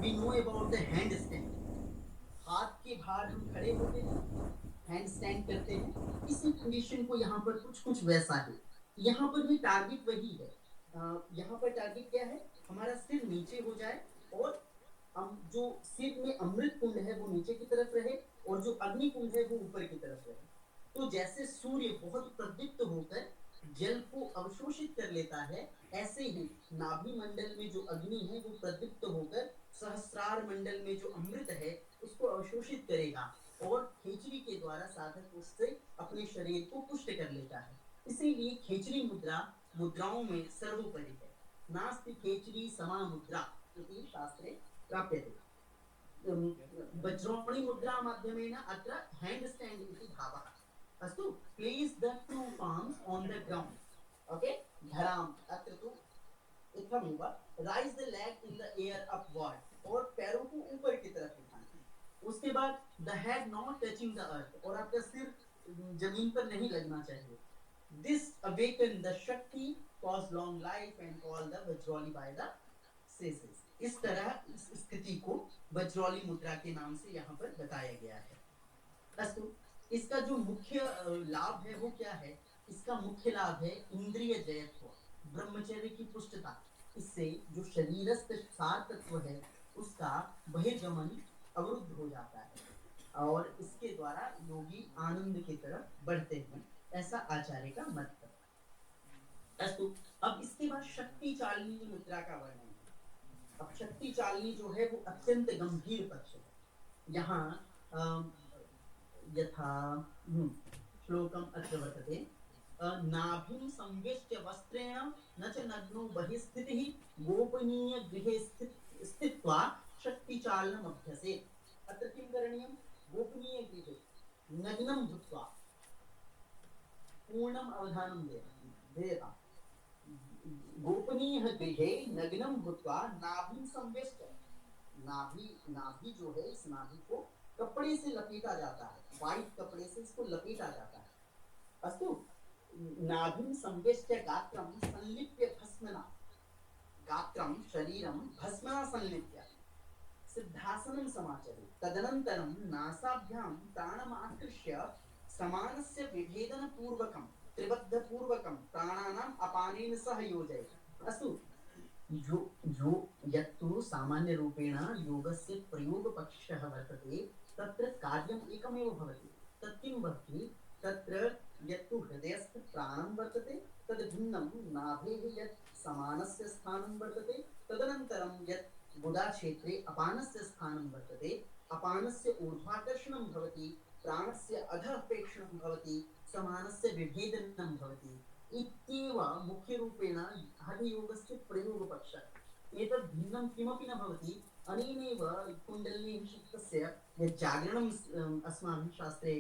we know about the hand stand. हाथ के बाहर हम खड़े होते हैं, हैंड स्टैंड करते हैं, इसी कंडीशन को यहाँ पर कुछ कुछ वैसा है। यहाँ पर भी टारगेट वही है। यहाँ पर टारगेट क्या है? हमारा सिर नीचे हो जाए और हम जो सिर में अमृत कुंड है वो नीचे की तरफ रहे और जो अग्नि कुंड है वो ऊपर की तरफ रहे। तो जैसे सूर्य बहुत प्रदीप्त होकर जल को अवशोषित कर लेता है, ऐसे ही नाभि मंडल में जो अग्नि है वो प्रदीप्त होकर सहस्रार मंडल में जो अमृत है उसको अवशोषित करेगा और खेचरी के द्वारा साधक उससे अपने शरीर को पुष्ट कर लेता है। इसीलिए खेचरी मुद्रा मुद्राओं में सर्वोपरि है। नास्ति खेचरी समा मुद्रा इति शास्त्रे प्राप्यते। वज्रोणी मुद्रा माध्यमेन अत्र हैंड स्टैंड इति भावः। अस्तु, place the two palms on the ground. Okay, धराम अत्र तु इत्थमेव, raise the leg in the air upward, और पैरों को ऊपर की तरफ उठाना। उसके बाद the head not touching the earth, और आपका सिर जमीन पर नहीं लगना चाहिए। This awaken the shakti, cause long life and call the vajroli by the sages. इस तरह इस स्थिति को वज्रौली मुद्रा के नाम से यहाँ पर बताया गया है। अस्तु, इसका जो मुख्य लाभ है वो क्या है? इसका मुख्य लाभ है इंद्रिय जयत्व, ब्रह्मचर्य की पुष्टता। इससे जो शरीरस्थ सार तत्व है उसका बहिर्गमन अवरुद्ध हो जाता है और इसके द्वारा योगी आनंद की तरफ बढ़ते हैं, ऐसा आचार्य का मत है। अस्तु, अब इसके बाद शक्ति चालिनी मुद्रा का वर्णन है। अब शक्ति चालिनी जो है वो अत्यंत गंभीर पक्ष है। यहाँ यथा श्लोकम अत्र वर्तते, नाभिं संवेष्ट्य वस्त्रेण न च नग्नो बहिस्थितिः गोपनीय गृहे स्थित्वा शक्तिचालनम् अभ्यसेत्। अत्र किं करणीयं? गोपनीय गृहे नग्नं भूत्वा, पूर्णम् अवधानं देयताम्। गोपनीय गृहे नग्नं भूत्वा नाभिं संवेष्ट्य, नाभि जो है, इस नाभि को कपड़े से लपेटा जाता है, व्हाइट कपड़े से इसको लपेटा जाता है। अस्तु, नाभिं संवेष्ट्य गात्रं संलिप्य भस्मना, गात्रं शरीरं भस्मना संलिप्य सिद्धासनं समाचरेत्। तदनन्तरं नासाभ्यां प्राणम् आकृष्य समानस्य विभेदन पूर्वकं त्रिबद्ध पूर्वकं प्राणानाम् अपानेन सह योजयेत्। अस्तु, जो यत्तु सामान्य रूपेण योगस्य प्रयोग पक्षः वर्तते, तत्र कार्यम् एकमेव भवति। तत् किं भवति? तत्र यत्तु हृदयस्थ प्राणं वर्तते तद् भिन्नं, नाभेः यत् समानस्य स्थानं वर्तते, तदनन्तरं यत् गुदाक्षेत्रे अपानस्य स्थानं वर्तते, अपानस्य ऊर्ध्वाकर्षणं भवति, प्राणस्य अधः अपेक्षणं भवति, समानस्य विभेदनं भवति इत्येव मुख्यरूपेण हठयोगस्य प्रयोगपक्षः। एतद् भिन्नं किमपि न भवति। अनेनैव कुण्डलिनी शब्दस्य यत् जागरणम् अस्माभिः शास्त्रे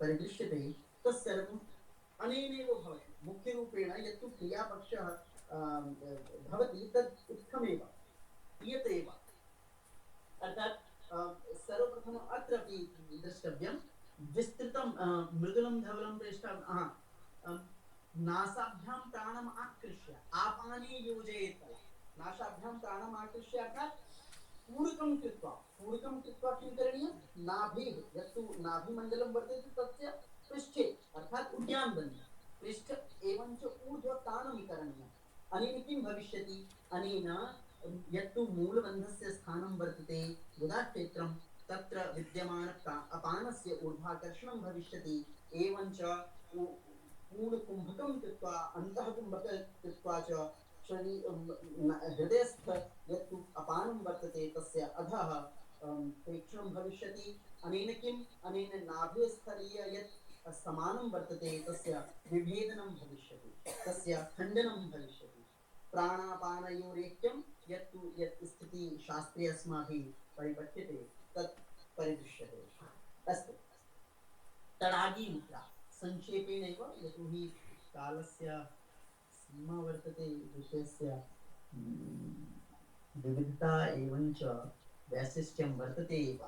परिदृश्यते, तत्सर्वम् अनेनैव भवति। मुख्यरूपेण यत्तु क्रियापक्षः भवति तत् इत्थमेव क्रियते एव। अर्थात् सर्वप्रथमम् अत्रापि द्रष्टव्यं, विस्तृतं मृदुलं धवलं प्रेष्ठं नासाभ्यां प्राणम् आकृष्य आपाने योजयेत्। नासाभ्यां प्राणम् आकृष्य अर्थात् पूरकं कृत्वा किं करणीयं? नाभिः यत्तु नाभिमण्डलं वर्तते तस्य पृष्ठे, अर्थात् उड्डानबन्धः पृष्ठ एवं च ऊर्ध्वतानं करणीयम्। अनेन किं भविष्यति? अनेन यत्तु मूलबन्धस्य स्थानं वर्तते गुदाक्षेत्रं, तत्र विद्यमान अपानस्य ऊर्ध्वाकर्षणं भविष्यति। एवं च पूर्णकुम्भकं कृत्वा अन्तः कुम्भकं कृत्वा च हृदयस्थ यत्तु अपानं वर्तते तस्य अधः प्रेक्षणं भविष्यति। अनेन किम्? अनेन नाभिस्थलीय यत् समानं वर्तते तस्य विभेदनं भविष्यति, तस्य खण्डनं भविष्यति। प्राणापानयोरेक्यं यत् स्थिति शास्त्रे अस्माभिः परिपठ्यते तत् परिदृश्यते। अस्तु, तडागी मुद्रा संक्षेपेणैव, यतोहि कालस्य सीमा वर्तते, विषयस्य विविधता एवं च वैशिष्ट्यं वर्तते एव,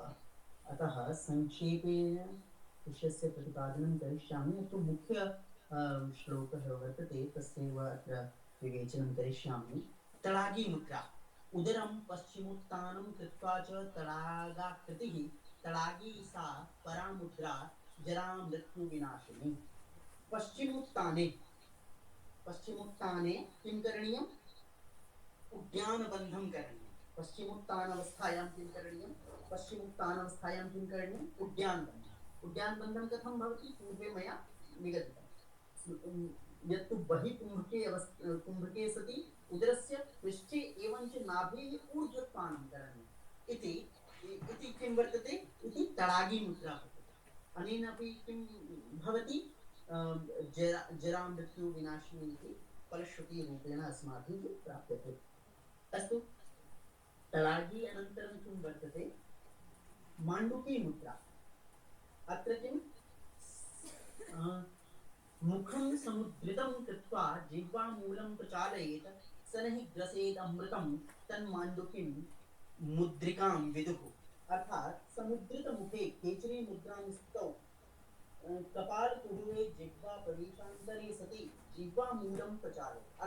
अतः संक्षेपेण विषयस्य प्रतिपादनं करिष्यामि। तो मुख्य श्लोकः वर्तते तस्यैव अत्र विवेचनं करिष्यामि। तडागी मुद्रा, उदरं पश्चिमोत्तानं कृत्वा च तडागाकृतिः, तडागी सा परा मुद्रा जरा मृत्यु विनाशिनी। पश्चिमोत्ताने किं करणीयम्? उड्डानबन्धं करणीयं। पश्चिमोत्तानावस्थायां किं करणीयं? उड्डानबन्धं कथं भवति? पूर्वे मया निगदितं। यत्तु बहिः कुम्भके सति उदरस्य पृष्ठे एवं च नाभेः ऊर्ध्वत्वानं करणीयम् इति किं वर्तते? इति तडागी मुद्रा वर्तते। अनेन अपि किं भवति? जरा मृत्यु विनाशिनी इति फलश्रुतिरूपेण अस्माभिः प्राप्यते। अस्तु, तडागी अनन्तरं किं वर्तते? माण्डुकी मुद्रा। अत्र किं? अ, मुखं समुद्रितं कृत्वा जिह्वामूलं प्रचालयेत् स न हि ग्रसेदमृतं तन्माण्डुकिं मुद्रिकां विदुः। अर्थात समुद्रित मुखे केचरी मुद्रां स्थितौ कपालकुहरे जिह्वा प्रवेशान्तरे सति जिह्वामूलं प्रचालयेत्।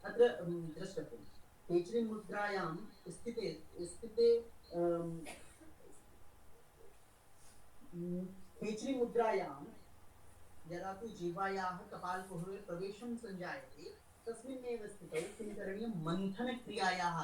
अत्र द्रष्टव्यं केचरी मुद्रायां स्थिते अम, केचरी मुद्रायां यदा तु जिह्वायाः कपालकुहरे प्रवेशं सञ्जायते तस्मिन्नेव स्थितौ किं करणीयं मन्थनक्रियायाः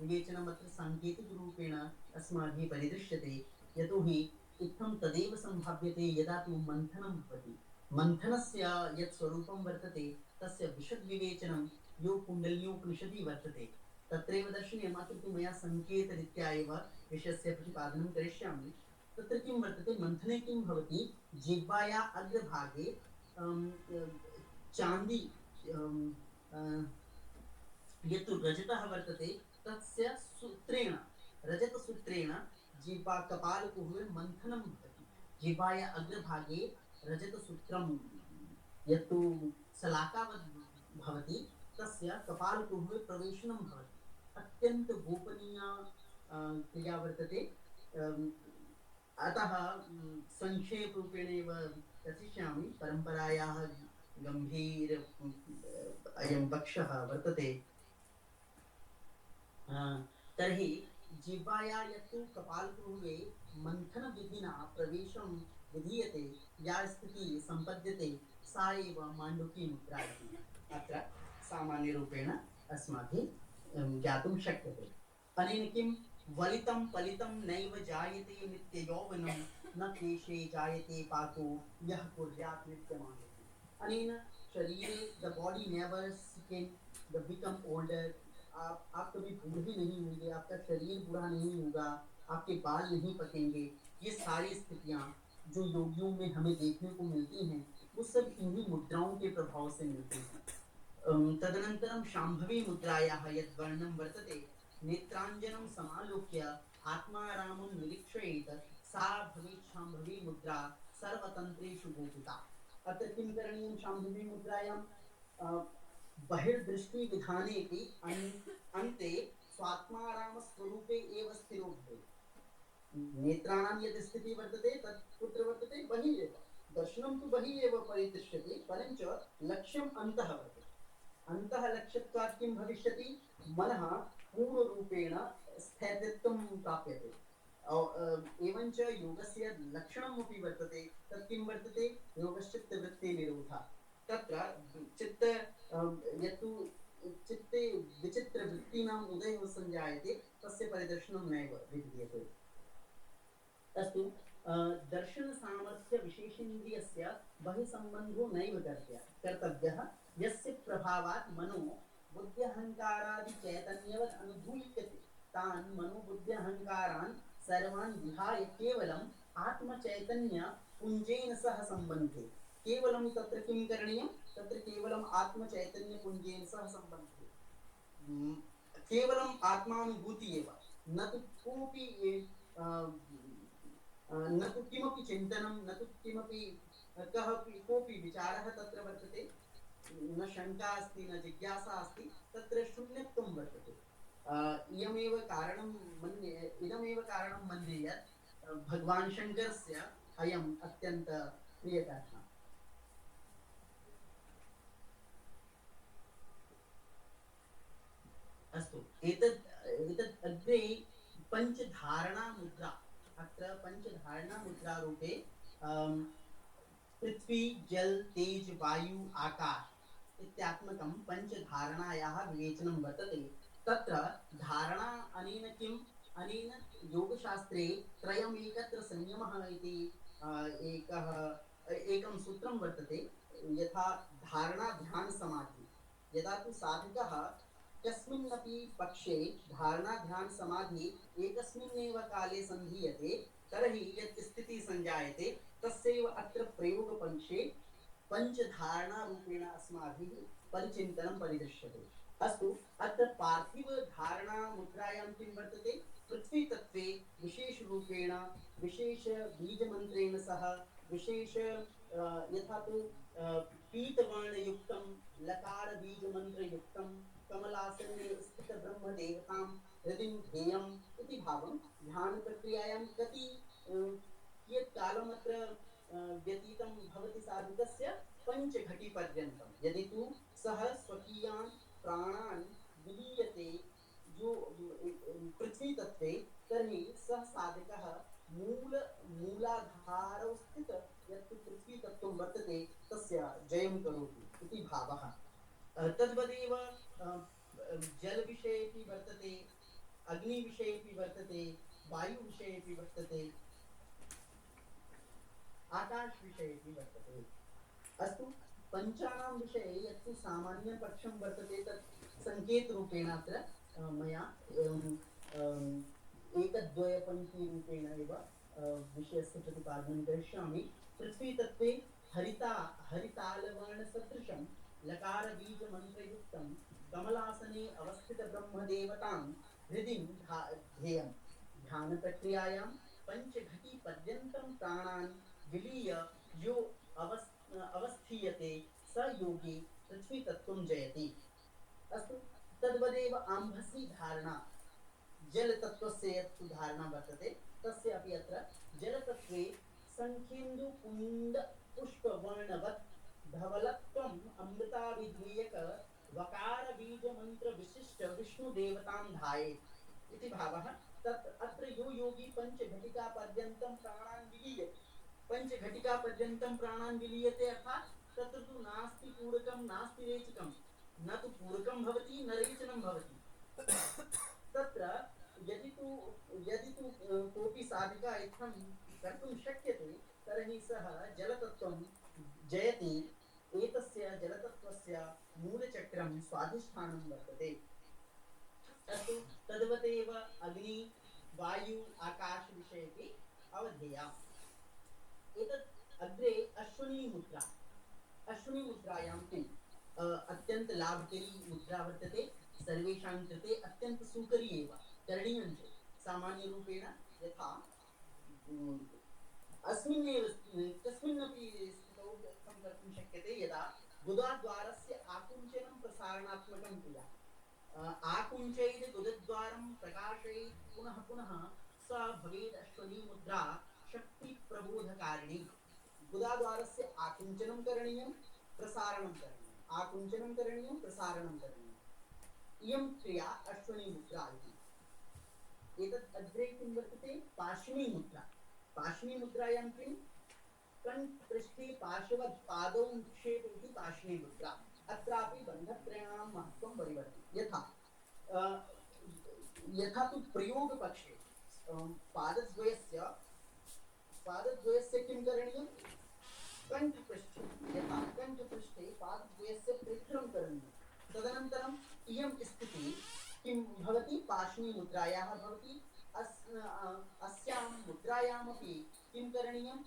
विवेचनमत्र साङ्केतिकरूपेण अस्माभिः परिदृश्यते। यतोहि इत्थं तदेव सम्भाव्यते यदा तु मन्थनं भवति। मन्थनस्य यत् स्वरूपं वर्तते तस्य विशद्विवेचनं यो कुण्डल्योपनिषदि वर्तते तत्रैव दर्शनीयम्। अत्र तु मया सङ्केतरीत्या एव विषयस्य प्रतिपादनं करिष्यामि। तत्र किं वर्तते मन्थने किं भवति जिह्वाया अग्रभागे चान्दी यत् रजतः वर्तते तस्य सूत्रेण रजतसूत्रेण जिह्वा कपालकुहरे मन्थनं भवति। जिह्वाया अग्रभागे रजतसूत्रं यत्तु शलाकावत् भवति तस्य कपालकुहरे प्रवेशनं भवति। अत्यन्त गोपनीया क्रिया वर्तते। अतः संक्षेपरूपेणैव कथिष्यामि। परम्परायाः गम्भीर अयं पक्षः वर्तते। तर्हि जिह्वाया यत्तु कपालकुहरे मन्थनविधिना प्रवेशं विधीयते या स्थितिः सम्पद्यते सा एव माण्डुकी मुद्रा इति अत्र सामान्यरूपेण अस्माभिः ज्ञातुं शक्यते। अनेन किं वलितं पलितं नैव जायते नित्ययौवनं न केशे जायते पाको यः कुर्यात् नित्यमानः। अनेन शरीरे the body never skin the become older. आप कभी बूढ़े नहीं होंगे, आपका शरीर बूढ़ा नहीं होगा, आपके बाल नहीं पकेंगे। ये सारी स्थितियां जो योगियों में हमें देखने को मिलती हैं वो सब इन्हीं मुद्राओं के प्रभाव से मिलती हैं। तदनन्तरं शाम्भवी मुद्रायाः यद् वर्णं वर्तते नेत्राञ्जनं समालोक्य आत्मारामं निरीक्षयेत् सा भवेत् शाम्भवी मुद्रा सर्वतन्त्रेषु गोपिता। अत्र किं करणीयं शाम्भवी मुद्रायां बहिर्दृष्टिविधानेऽपि अन्ते स्वात्मारामस्वरूपे एव स्थिरो भवेत्। नेत्राणां यद् स्थितिः वर्तते तत् कुत्र वर्तते बहिः एव। दर्शनं तु बहिः एव परिदृश्यते परञ्च लक्ष्यम् अन्तः वर्तते। अन्तः लक्ष्यत्वात् किं भविष्यति मनः पूर्णरूपेण स्थैर्यत्वं प्राप्यते। एवञ्च योगस्य लक्षणमपि वर्तते तत् किं वर्तते योगश्चित्तवृत्तिनिरोधः। तत्र चित्त यत्तु चित्ते विचित्रवृत्तीनाम् उदयः सञ्जायते तस्य परिदर्शनं नैव विद्यते। अस्तु दर्शनसामर्थ्यविशेषेन्द्रियस्य बहिसम्बन्धो नैव कर्तव्यः यस्य प्रभावात् मनो बुद्ध्यहङ्कारादि चैतन्यवत् अनुभूयते तान् मनोबुद्ध्यहङ्कारान् सर्वान् विहाय केवलम् आत्मचैतन्य पुञ्जेन सह सम्बन्धे। केवलं तत्र किं करणीयं तत्र केवलम् आत्मचैतन्यपुञ्जेन सह सम्बन्धे। केवलम् आत्मानुभूति एव न तु कोऽपि न तु किमपि चिन्तनं न तु किमपि कोऽपि विचारः तत्र वर्तते। न शङ्का अस्ति न जिज्ञासा अस्ति तत्र शून्यत्वं वर्तते। इदमेव कारणं मन्ये यत् भगवान् शङ्करस्य अयम् अत्यन्त प्रियकरः। अस्तु एतत् अग्रे पञ्चधारणा मुद्रा। अत्र पञ्चधारणा मुद्रा रूपे पृथ्वी जल तेज वायु आकाश इत्यात्मकं पञ्चधारणायाः विवेचनं वर्तते। तत्र धारणा अनेन किम् अनेन योगशास्त्रे त्रयमेकत्र संयमः इति एकं सूत्रं वर्तते। यथा धारणा ध्यान समाधि। यदा तु साधकः कस्मिन्नपि पक्षे धारणा ध्यान समाधि एकस्मिन्नेव काले सन्धीयते तर्हि यत् स्थितिः सञ्जायते तस्यैव अत्र प्रयोगपक्षे पञ्चधारणारूपेण अस्माभिः परिचिन्तनं परिदृश्यते। अस्तु अत्र पार्थिवधारणामुद्रायां किं वर्तते पृथ्वीतत्त्वे विशेषरूपेण विशेषबीजमन्त्रेण सह विशेष यथा तु पीतवर्णयुक्तं लकारबीजमन्त्रयुक्तं कमलासने स्थितब्रह्मदेवतां हृदिं ध्येयम् इति भावं ध्यानप्रक्रियायां कति कियत् कालमत्र व्यतीतं भवति साधकस्य पञ्चघटिपर्यन्तं यदि तु सः स्वकीयान् प्राणान् विलीयते जो पृथ्वीतत्त्वे तर्हि सः साधकः मूलाधारौ स्थित यत् पृथ्वीतत्त्वं वर्तते तस्य जयं करोति इति भावः। तद्वदेव जलविषयेपि वर्तते, अग्निविषयेपि वर्तते, वायुविषयेपि वर्तते, आकाशविषयेपि वर्तते। अस्तु, पञ्चानां विषये यत्तु सामान्यपक्षं वर्तते तत् सङ्केतरूपेण अत्र मया एकदद्वयपङ्क्तिरूपेण एव विषयस्य प्रतिपादनं करिष्यामि। पृथ्वीतत्त्वे हरितालवर्णसदृशं लकारबीजमन्त्रयुक्तं कमलासने अवस्थितब्रह्मदेवतां हृदिं ध्येयं ध्यानप्रक्रियायां पञ्चघटिपर्यन्तं प्राणान् विलीय यो अवस्थीयते स योगी पृथ्वीतत्त्वं जयति। अस्तु, तद्वदेव आम्भसी धारणा जलतत्त्वस्य यत् धारणा वर्तते तस्य अपि अत्र जलतत्त्वे सङ्ख्येन्दुकुन्दपुष्पवर्णवत् धवलत्वम् अमृताभिधेयक वकारबीजमन्त्रविशिष्ट विष्णुदेवतां ध्यायेत् इति भावः। तत् अत्र यो योगी पञ्चघटिकापर्यन्तं प्राणान् विलीयते, पञ्चघटिकापर्यन्तं प्राणान् विलीयते अर्थात् तत्र तु नास्ति पूरकं नास्ति रेचकं, न तु पूरकं भवति न रेचनं भवति। तत्र यदि तु कोऽपि साधकः इत्थं कर्तुं शक्यते तर्हि सः जलतत्त्वं जयति। एतस्य जलतत्त्वस्य मूलचक्रं स्वाधिष्ठानं वर्तते। अस्तु, तद्वदेव अग्नि वायु आकाश विषयेपि अवधेयाम्। एतत् अग्रे अश्विनी मुद्रायां तु अत्यंत लाभकरी मुद्रा वर्तते, सर्वेषां कृते अत्यंत सुकरी एव करणीयं च। सामान्यरूपेण यथा अस्मिन्नेव कस्मिन्नपि स्थितौ कथं कर्तुं शक्यते, यदा गुदाद्वारस्य आकुञ्चनं प्रसारणात्मकं क्रिया आकुञ्चयेत् गुदद्वारं प्रकाशयेत् पुनः पुनः सा भवेत् अश्विनी मुद्रा शक्तिप्रबोधकारिणी। गुदाद्वारस्य आकुञ्चनं करणीयं, प्रसारणं करणीयम्, आकुञ्चनं करणीयं, प्रसारणं करणीयम्। इयं क्रिया अश्विनी मुद्रा इति। एतत् अग्रे किं वर्तते, पाशिनी मुद्रा। पाशिनी मुद्रायां किं, कण्ठपृष्ठे पार्श्ववत् पादौ निक्षेप इति पाशिनी मुद्रा। अत्रापि बन्धत्रयाणां महत्त्वं परिवर्तते। यथा तु प्रयोगपक्षे पादद्वयस्य किं करणीयं, कण्ठपृष्ठे, यथा कण्ठपृष्ठे पादद्वयस्य पृथ्रं करणीयं। तदनन्तरम् इयं स्थितिः किं भवति, पाशिनी मुद्रायाः भवति। अस्यां मुद्रायामपि किं करणीयं,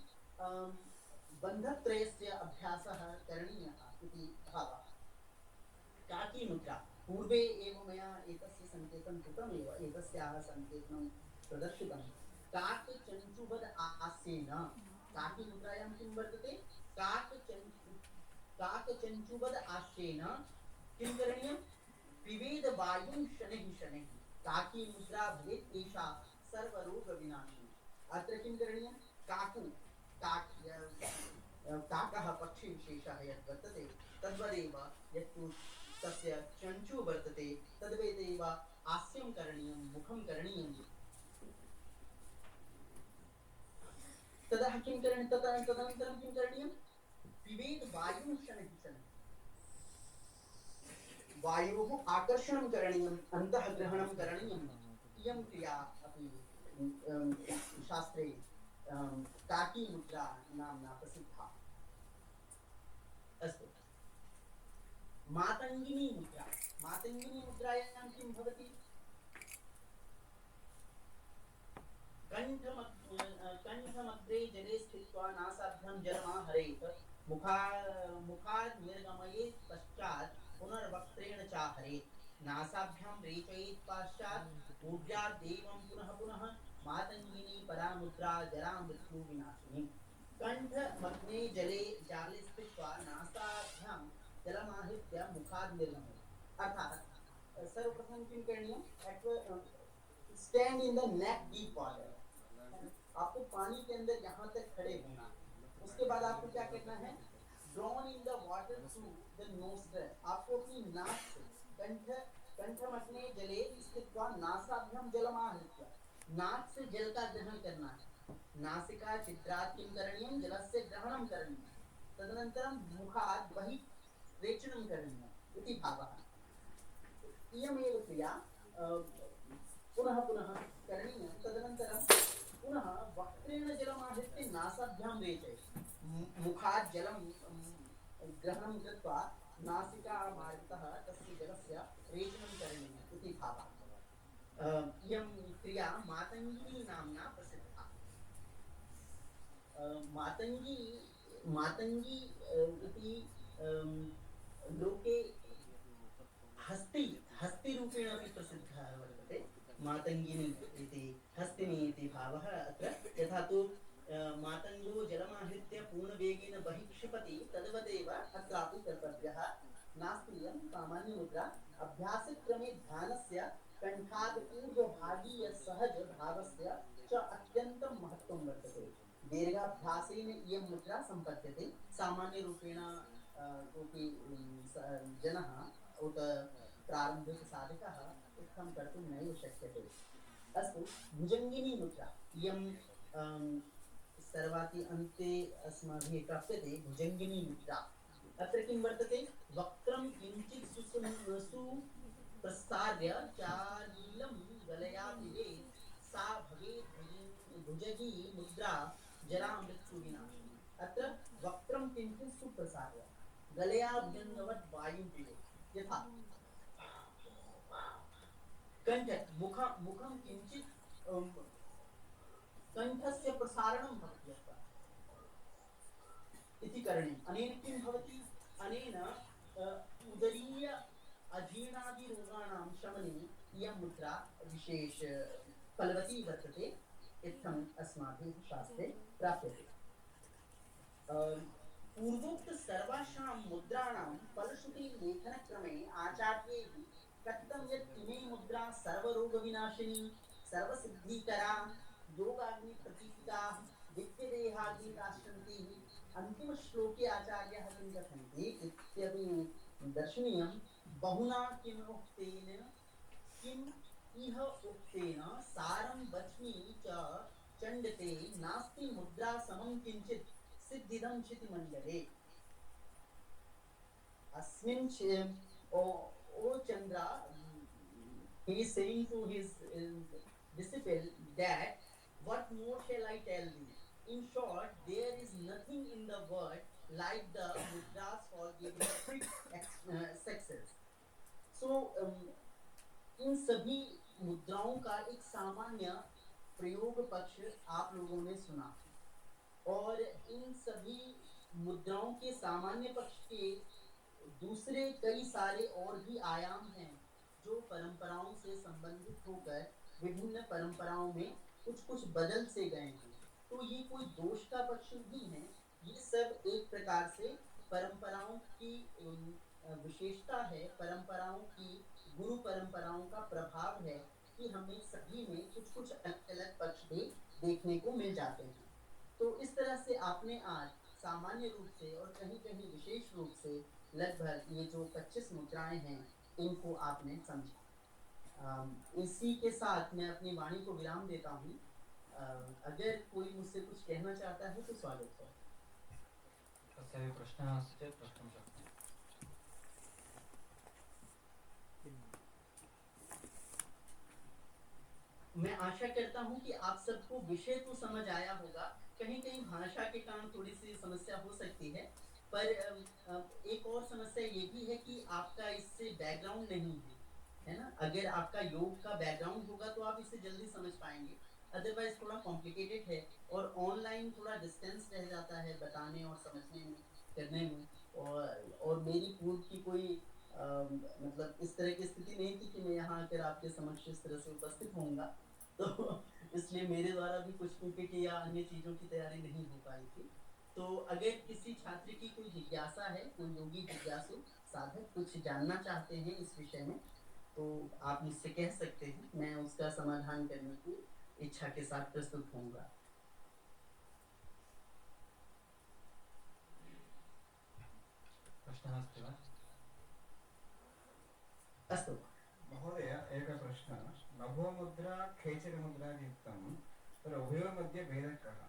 बन्धत्रयस्य अभ्यासः करणीयः इति भावः। काकी मुद्रा, पूर्वे एव मया एतस्य सङ्केतं कृतमेव, एतस्याः सङ्केतं प्रदर्शितं। काकचञ्चुवद् आस्येन, काकी मुद्रायां किं वर्तते, काकचञ्चुवद् आस्येन किं करणीयं, पिबेद वायुं शनैः शनैः। काकी मुद्रा भवेत् एषा सर्वरोगविनाशिनी। अत्र किं करणीयं, काकः पक्षिविशेषः यद् वर्तते तद्वदेव यत्तु तस्य चञ्चु वर्तते तद्वदेव हास्यं करणीयं, मुखं करणीयं। तदनन्तरं किं करणीयं, पिबेद वायुं शनैः शनैः। वायोः आकर्षणं करणीयम्, अन्तःग्रहणं करणीयम्। इयं क्रिया अपि शास्त्रे काकी मुद्रा नाम्ना प्रसिद्धा। अस्तु, मातङ्गिनी मुद्रा। मातङ्गिनी मुद्रायां किं भवति, कण्ठमध्ये जले स्थित्वा नासाभ्यां जलमाहरेत्, मुखात् निर्गमयेत् पश्चात् पुनर्वक्त्रेण चाहरेत्, नासाभ्यां रेचयेत् पश्चात् ऊर्जात् देवं पुनः पुनः। मातङ्गिनी परा मुद्रा जरा मृत्यु विनाशिनी। कण्ठमग्ने जले जाले स्थित्वा नासाभ्यां जलमाहृत्य मुखाद् निर्गमयति। अर्थात सर्वप्रथम किं करणीयम्? Stand in the neck deep water, आपको पानी के अंदर यहाँ तक खड़े होना है। उसके बाद आपको क्या करना है? Drawn in the water through the nostril, आपको अपनी नाक से कंठ कंठमग्ने जले स्थित्वा नासाभ्याम जलमाहृत्य, नाक से जल का ग्रहण करना है। नासिका छिद्रात् किं करणीयं? जलस्य ग्रहणं करणीयं। तदनन्तरं मुखात् बहिः रेचनं करणीयम् इति भावः। इयमेव क्रिया पुनः पुनः करणीयं। तदनन्तरं पुनः वक्त्रेण जलमाहृत्य नासाभ्यां रेचयति, मुखात् जलं ग्रहणं कृत्वा नासिकामार्गतः तस्य जलस्य रेचनं करणीयम् इति भावः। इयं क्रिया मातङ्गी नाम्ना प्रसिद्धा। मातङ्गी मातङ्गी इति लोके हस्तिरूपेण अपि प्रसिद्धः वर्तते। मातङ्गिनी इति हस्तिनी इति भावः अत्र। यथा तु मातङ्गो जलमाहृत्य पूर्णवेगेन बहिः क्षिपति, तद्वदेव अत्रापि कर्तव्यः। नास्ति इयं सामान्यमुद्रा। अभ्यासक्रमे ध्यानस्य कण्ठात् पूर्वभागीय सहज भावस्य च अत्यन्तं महत्त्वं वर्तते। दीर्घाभ्यासेन इयं मुद्रा सम्पद्यते। सामान्यरूपेण कोऽपि जनः उत प्रारम्भिकसाधकः इत्थं कर्तुं नैव शक्यते। अस्तु, भुजङ्गिनी मुद्रा इयं सर्वाति अन्ते अस्माभिः प्राप्यते। भुजङ्गिनी मुद्रा अत्र किं वर्तते? वक्त्रं किञ्चित् सुप्रसार्य चालीलं गलया विवेत्, सा भवेत् भुजगी मुद्रा जरा मृत्युविनाशिनी। अत्र वक्त्रं किञ्चित् सुप्रसार्य गलयाभ्यङ्गवत् वायुं पिबेत्। यथा मुखं किञ्चित् कण्ठस्य प्रसारणं भवति अत्र इति करणीयम्। अनेन किं भवति? अनेन उदरीय अजीर्णादिरोगाणां शमने इयं मुद्रा विशेष फलवती वर्तते। इत्थम् अस्माभिः शास्त्रे प्राप्यते। पूर्वोक्त सर्वासां मुद्राणां फलश्रुति लेखनक्रमे आचार्यैः कथितं यत् इमे मुद्रा सर्वरोगविनाशिनी, सर्वसिद्धिकरा, योगाग्निप्रतीपिका, दिव्यदेहाग्निकाश्यन्तीः। अन्तिमश्लोके आचार्यः किं कथयन्ति इत्यपि दर्शनीयं। बहुना किम् इह उक्तेन सारं वच्मि च चण्डते, नास्ति मुद्रा समं किञ्चित् सिद्धिदं क्षितिमण्डले। अस्मिन् O Chandra, he is saying to his disciple that what more shall I tell thee? In short, there is nothing in the world like the mudras for giving success. So इन सभी मुद्राओं का एक सामान्य प्रयोग पक्ष आप लोगों ने सुना, और इन सभी मुद्राओं के सामान्य पक्ष के दूसरे कई सारे और भी आयाम हैं जो परंपराओं से संबंधित होकर विभिन्न परंपराओं में कुछ कुछ बदल से गए हैं। तो ये कोई दोष का पक्ष नहीं है, ये सब एक प्रकार से परंपराओं की विशेषता है, परंपराओं की, गुरु परंपराओं का प्रभाव है कि हमें सभी में कुछ कुछ अलग अलग पक्ष भी देखने को मिल जाते हैं। तो इस तरह से आपने आज सामान्य रूप से और कहीं कहीं विशेष रूप से लगभग ये जो 25 मुद्राएं हैं इनको आपने समझा। इसी के साथ मैं अपनी वाणी को विराम देता हूँ। अगर कोई मुझसे कुछ कहना चाहता है तो स्वागत है। कस्यापि प्रश्नः अस्ति चेत् प्रष्टुं शक्नोति। मैं आशा करता हूँ कि आप सबको विषय तो समझ आया होगा। कहीं कहीं भाषा के कारण थोड़ी सी समस्या हो सकती है, पर एक और समस्या ये भी है कि आपका इससे बैकग्राउंड नहीं है ना। अगर आपका योग का बैकग्राउंड होगा तो आप इसे जल्दी समझ पाएंगे, अदरवाइज थोड़ा कॉम्प्लिकेटेड है और ऑनलाइन थोड़ा डिस्टेंस रह जाता है बताने और समझने में, करने में। और मेरी पूर्व की कोई मतलब इस तरह की स्थिति नहीं थी कि मैं यहाँ आकर आपके समक्ष इस तरह से उपस्थित होऊंगा, तो इसलिए मेरे द्वारा भी कुछ पीपीटी या अन्य चीज़ों की तैयारी नहीं हो पाई थी। तो अगर किसी छात्र की कोई जिज्ञासा है, कोई योगी जिज्ञासु साधक कुछ जानना चाहते हैं इस विषय में, तो आप मुझसे कह सकते हैं, मैं उसका समाधान करने की इच्छा के साथ प्रस्तुत होऊंगा। प्रश्नः अस्ति वा? अस्तु महोदय, एकः प्रश्नः। नभोमुद्रा खेचरमुद्रा इति उक्तं, तत्र उभयोर्मध्ये भेदः कः?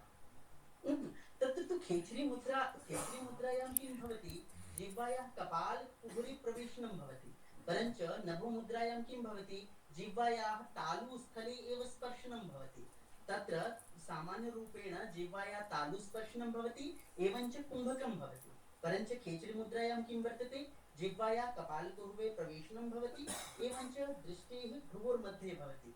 तत्र तु खेचरी मुद्रायां किं भवति, जिह्वायाः कपालकुहरे प्रवेशनं भवति, परञ्च नभोमुद्रायां किं भवति, जिह्वायाः तालुस्थले एव स्पर्शनं भवति। तत्र सामान्यरूपेण जिह्वायाः तालुस्पर्शनं भवति, एवञ्च कुम्भकं भवति, परञ्च खेचरी मुद्रायां किं वर्तते, जिह्वायाः कपालकुहरे प्रवेशनं भवति, एवञ्च दृष्टेः भ्रुवोर्मध्ये भवति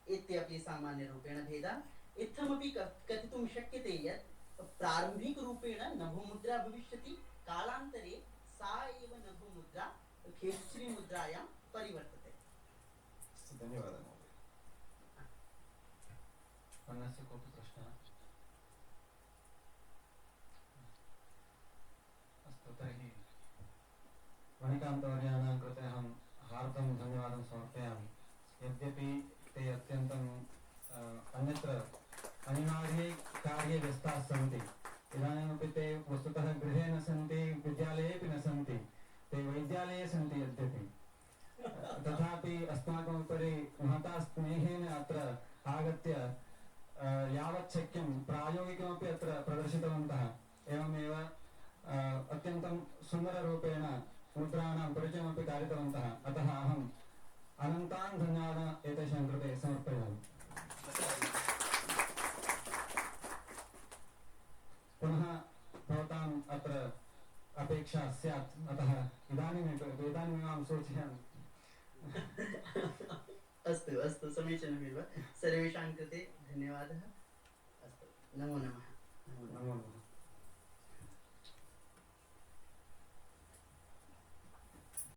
इत्यपि सामान्यरूपेण भेदः। इत्थमपि कथितुं शक्यते यत् प्रारम्भिकरूपेण नभोमुद्रा भविष्यति, कालान्तरे सा एव नभोमुद्रा खेचरी मुद्रायां परिवर्तते। धन्यवादः महोदय। अन्यस्य कोऽपि प्रश्नः? अस्तु, तर्हि मणिकान्तवर्याणां कृते अहं हार्दं धन्यवादं समर्पयामि। यद्यपि ते अत्यन्तं अन्यत्र अनिवार्ये कार्ये व्यस्ताः सन्ति, इदानीमपि ते वस्तुतः गृहे न सन्ति, विद्यालयेपि न सन्ति, ते वैद्यालये सन्ति यद्यपि, तथापि अस्माकम् उपरि महता स्नेहेन अत्र आगत्य यावत् शक्यं प्रायोगिकमपि अत्र प्रदर्शितवन्तः। एवमेव अत्यन्तं सुन्दररूपेण मुद्राणां परिचयमपि कारितवन्तः। अतः अहम् अनन्तान् धन्यवादान् एतेषां कृते समर्पयामि। पुनः भवताम् अत्र अपेक्षा स्यात्, अतः इदानीमेव अहं सूचयामि। अस्तु अस्तु, समीचीनमेव। सर्वेषां कृते धन्यवादः। अस्तु, नमो नमः।